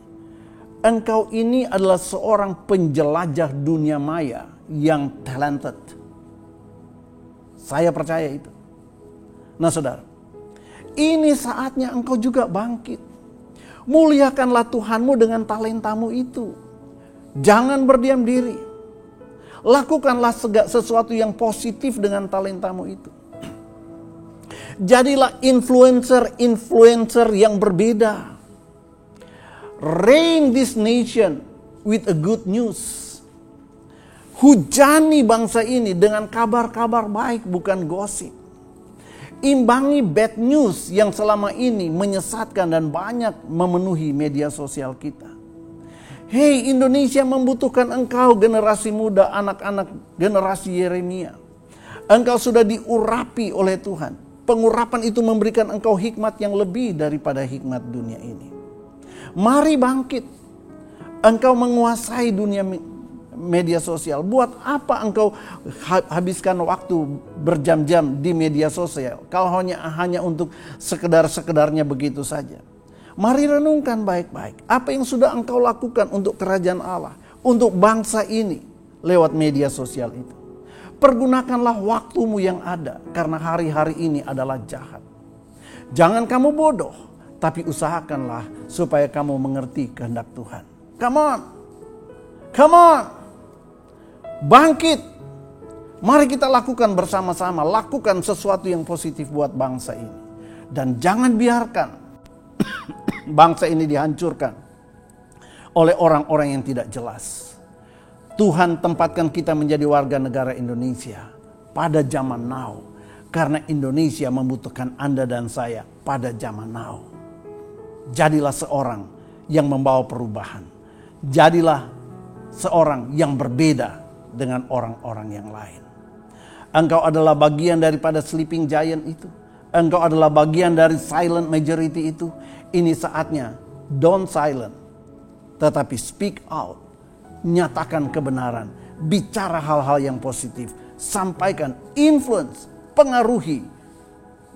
Engkau ini adalah seorang penjelajah dunia maya yang talented. Saya percaya itu. Nah saudara, ini saatnya engkau juga bangkit. Muliakanlah Tuhanmu dengan talentamu itu. Jangan berdiam diri. Lakukanlah sesuatu yang positif dengan talentamu itu. Jadilah influencer yang berbeda. Reign this nation with a good news. Hujani bangsa ini dengan kabar-kabar baik, bukan gosip. Imbangi bad news yang selama ini menyesatkan dan banyak memenuhi media sosial kita. Hei, Indonesia membutuhkan engkau, generasi muda, anak-anak generasi Yeremia. Engkau sudah diurapi oleh Tuhan. Pengurapan itu memberikan engkau hikmat yang lebih daripada hikmat dunia ini. Mari bangkit. Engkau menguasai dunia media sosial. Buat apa engkau habiskan waktu berjam-jam di media sosial kalau hanya untuk sekedarnya begitu saja? Mari renungkan baik-baik apa yang sudah engkau lakukan untuk kerajaan Allah, untuk bangsa ini lewat media sosial itu. Pergunakanlah waktumu yang ada karena hari-hari ini adalah jahat. Jangan kamu bodoh, tapi usahakanlah supaya kamu mengerti kehendak Tuhan. Come on. Come on. Bangkit. Mari kita lakukan bersama-sama, lakukan sesuatu yang positif buat bangsa ini. Dan jangan biarkan bangsa ini dihancurkan oleh orang-orang yang tidak jelas. Tuhan tempatkan kita menjadi warga negara Indonesia pada zaman now. Karena Indonesia membutuhkan Anda dan saya pada zaman now. Jadilah seorang yang membawa perubahan. Jadilah seorang yang berbeda dengan orang-orang yang lain. Engkau adalah bagian daripada sleeping giant itu. Engkau adalah bagian dari silent majority itu. Ini saatnya, don't silent, tetapi speak out. Nyatakan kebenaran, bicara hal-hal yang positif, sampaikan, influence, pengaruhi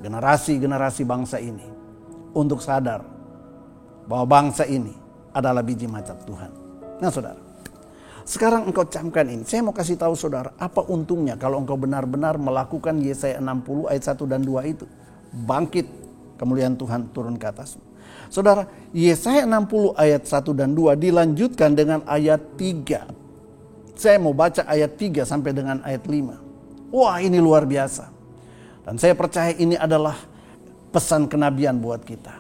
generasi-generasi bangsa ini untuk sadar bahwa bangsa ini adalah biji macan Tuhan. Nah saudara, sekarang engkau camkan ini. Saya mau kasih tahu saudara, apa untungnya kalau engkau benar-benar melakukan Yesaya 60 ayat 1 dan 2 itu. Bangkit, kemuliaan Tuhan turun ke atasmu. Saudara, Yesaya 60 ayat 1 dan 2 dilanjutkan dengan ayat 3. Saya mau baca ayat 3 sampai dengan ayat 5. Wah, ini luar biasa. Dan saya percaya ini adalah pesan kenabian buat kita.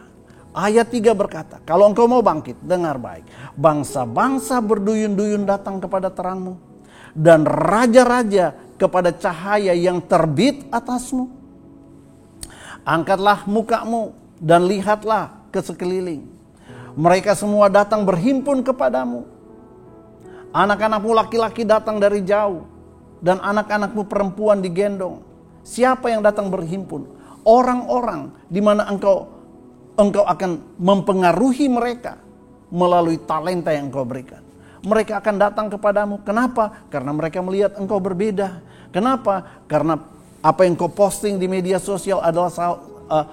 Ayat 3 berkata, kalau engkau mau bangkit, dengar baik. Bangsa-bangsa berduyun-duyun datang kepada terangmu. Dan raja-raja kepada cahaya yang terbit atasmu. Angkatlah mukamu dan lihatlah ke sekeliling. Mereka semua datang berhimpun kepadamu. Anak-anakmu laki-laki datang dari jauh. Dan anak-anakmu perempuan digendong. Siapa yang datang berhimpun? Orang-orang di mana engkau akan mempengaruhi mereka melalui talenta yang engkau berikan. Mereka akan datang kepadamu. Kenapa? Karena mereka melihat engkau berbeda. Kenapa? Karena apa yang kau posting di media sosial adalah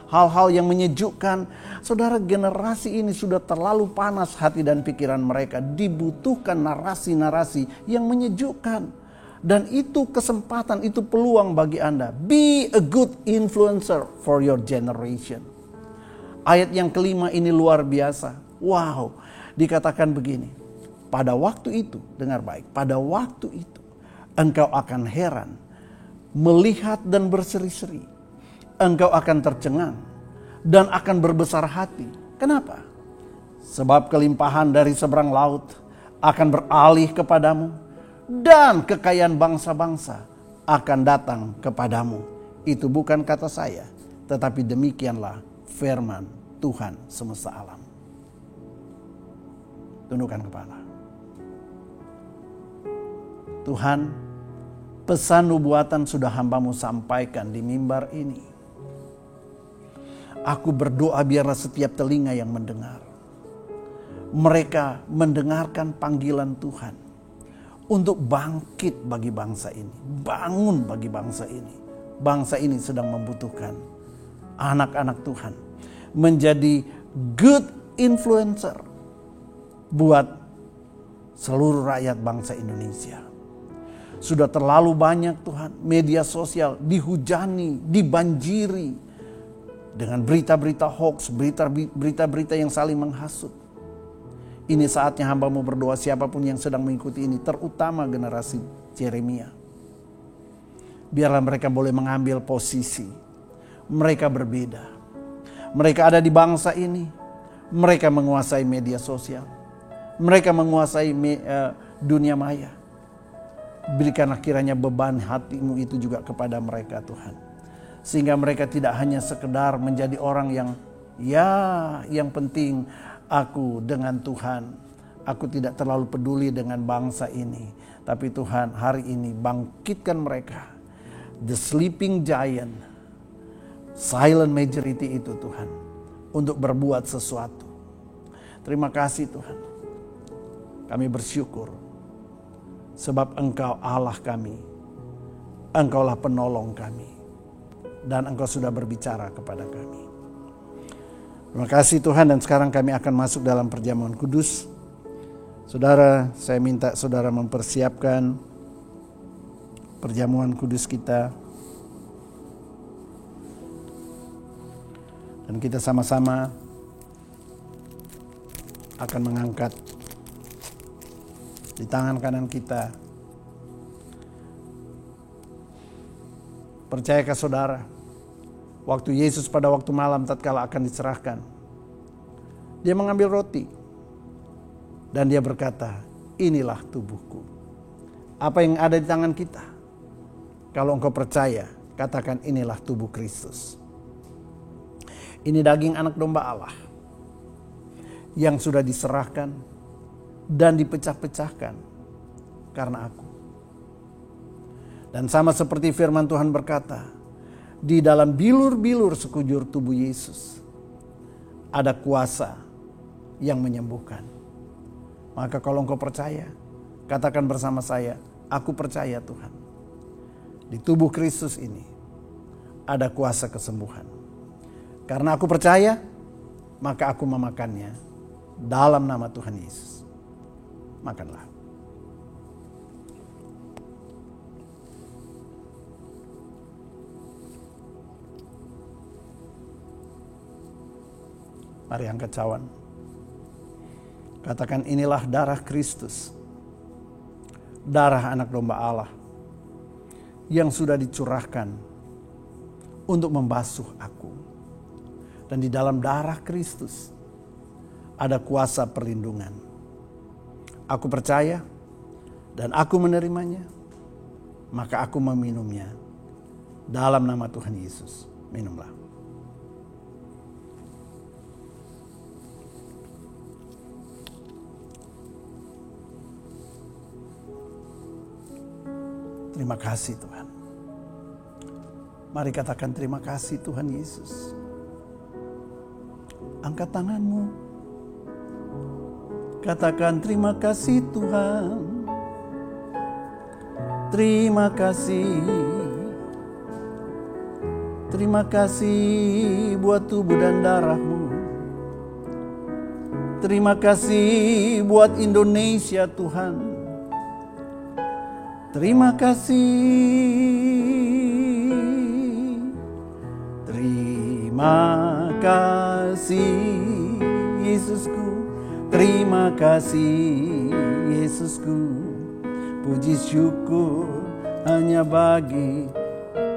hal-hal yang menyejukkan. Saudara, generasi ini sudah terlalu panas hati dan pikiran mereka. Dibutuhkan narasi-narasi yang menyejukkan. Dan itu kesempatan, itu peluang bagi Anda. Be a good influencer for your generation. Ayat yang kelima ini luar biasa. Wow, dikatakan begini. Pada waktu itu, dengar baik. Pada waktu itu, engkau akan heran, melihat dan berseri-seri. Engkau akan tercengang dan akan berbesar hati. Kenapa? Sebab kelimpahan dari seberang laut akan beralih kepadamu. Dan kekayaan bangsa-bangsa akan datang kepadamu. Itu bukan kata saya, tetapi demikianlah firman Tuhan semesta alam. Tundukkan kepala. Tuhan, pesan nubuatan sudah hamba-Mu sampaikan di mimbar ini. Aku berdoa biarlah setiap telinga yang mendengar. Mereka mendengarkan panggilan Tuhan. Untuk bangkit bagi bangsa ini. Bangun bagi bangsa ini. Bangsa ini sedang membutuhkan anak-anak Tuhan. Menjadi good influencer. Buat seluruh rakyat bangsa Indonesia. Sudah terlalu banyak Tuhan. Media sosial dihujani, dibanjiri. Dengan berita-berita hoax, berita-berita yang saling menghasut. Ini saatnya hamba-Mu berdoa siapapun yang sedang mengikuti ini. Terutama generasi Yeremia. Biarlah mereka boleh mengambil posisi. Mereka berbeda. Mereka ada di bangsa ini. Mereka menguasai media sosial. Mereka menguasai dunia maya. Berikanlah kiranya beban hati-Mu itu juga kepada mereka Tuhan. Sehingga mereka tidak hanya sekedar menjadi orang yang penting aku dengan Tuhan. Aku tidak terlalu peduli dengan bangsa ini. Tapi Tuhan, hari ini bangkitkan mereka. The sleeping giant. Silent majority itu Tuhan. Untuk berbuat sesuatu. Terima kasih Tuhan. Kami bersyukur. Sebab Engkau Allah kami. Engkaulah penolong kami. Dan Engkau sudah berbicara kepada kami. Terima kasih Tuhan, dan sekarang kami akan masuk dalam perjamuan kudus. Saudara, saya minta saudara mempersiapkan perjamuan kudus kita. Dan kita sama-sama akan mengangkat di tangan kanan kita. Percayakah saudara? Waktu Yesus pada waktu malam tatkala akan diserahkan, dia mengambil roti dan dia berkata, inilah tubuhku. Apa yang ada di tangan kita Kalau engkau percaya, katakan inilah tubuh Kristus. Ini daging anak domba Allah yang sudah diserahkan dan dipecah-pecahkan karena aku. Dan sama seperti firman Tuhan berkata, di dalam bilur-bilur sekujur tubuh Yesus ada kuasa yang menyembuhkan. Maka kalau engkau percaya, katakan bersama saya, aku percaya Tuhan. Di tubuh Kristus ini ada kuasa kesembuhan. Karena aku percaya, maka aku memakannya dalam nama Tuhan Yesus. Makanlah. Mari angkat cawan. Katakan inilah darah Kristus. Darah anak domba Allah yang sudah dicurahkan untuk membasuh aku. Dan di dalam darah Kristus ada kuasa perlindungan. Aku percaya dan aku menerimanya, maka aku meminumnya dalam nama Tuhan Yesus. Minumlah. Terima kasih Tuhan. Mari katakan terima kasih Tuhan Yesus. Angkat tanganmu. Katakan terima kasih Tuhan. Terima kasih. Terima kasih buat tubuh dan darahmu. Terima kasih buat Indonesia Tuhan. Terima kasih. Terima kasih Yesusku. Terima kasih Yesusku. Puji syukur hanya bagi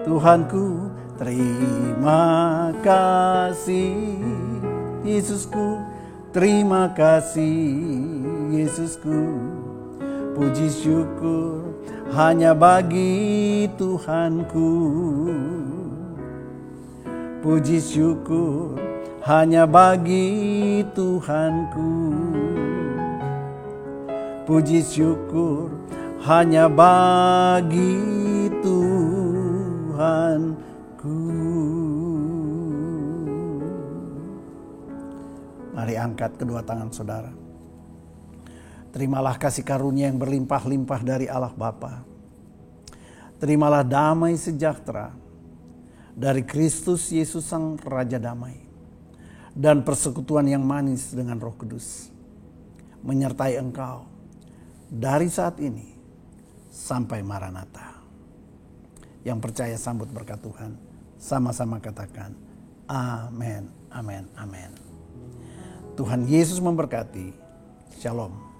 Tuhanku. Terima kasih Yesusku. Terima kasih Yesusku. Puji syukur hanya bagi Tuhanku. Puji syukur hanya bagi Tuhanku. Puji syukur hanya bagi Tuhanku. Mari angkat kedua tangan saudara. Terimalah kasih karunia yang berlimpah-limpah dari Allah Bapa. Terimalah damai sejahtera dari Kristus Yesus Sang Raja Damai. Dan persekutuan yang manis dengan Roh Kudus menyertai engkau dari saat ini sampai Maranatha. Yang percaya sambut berkat Tuhan. Sama-sama katakan amin, amin, amin. Tuhan Yesus memberkati. Shalom.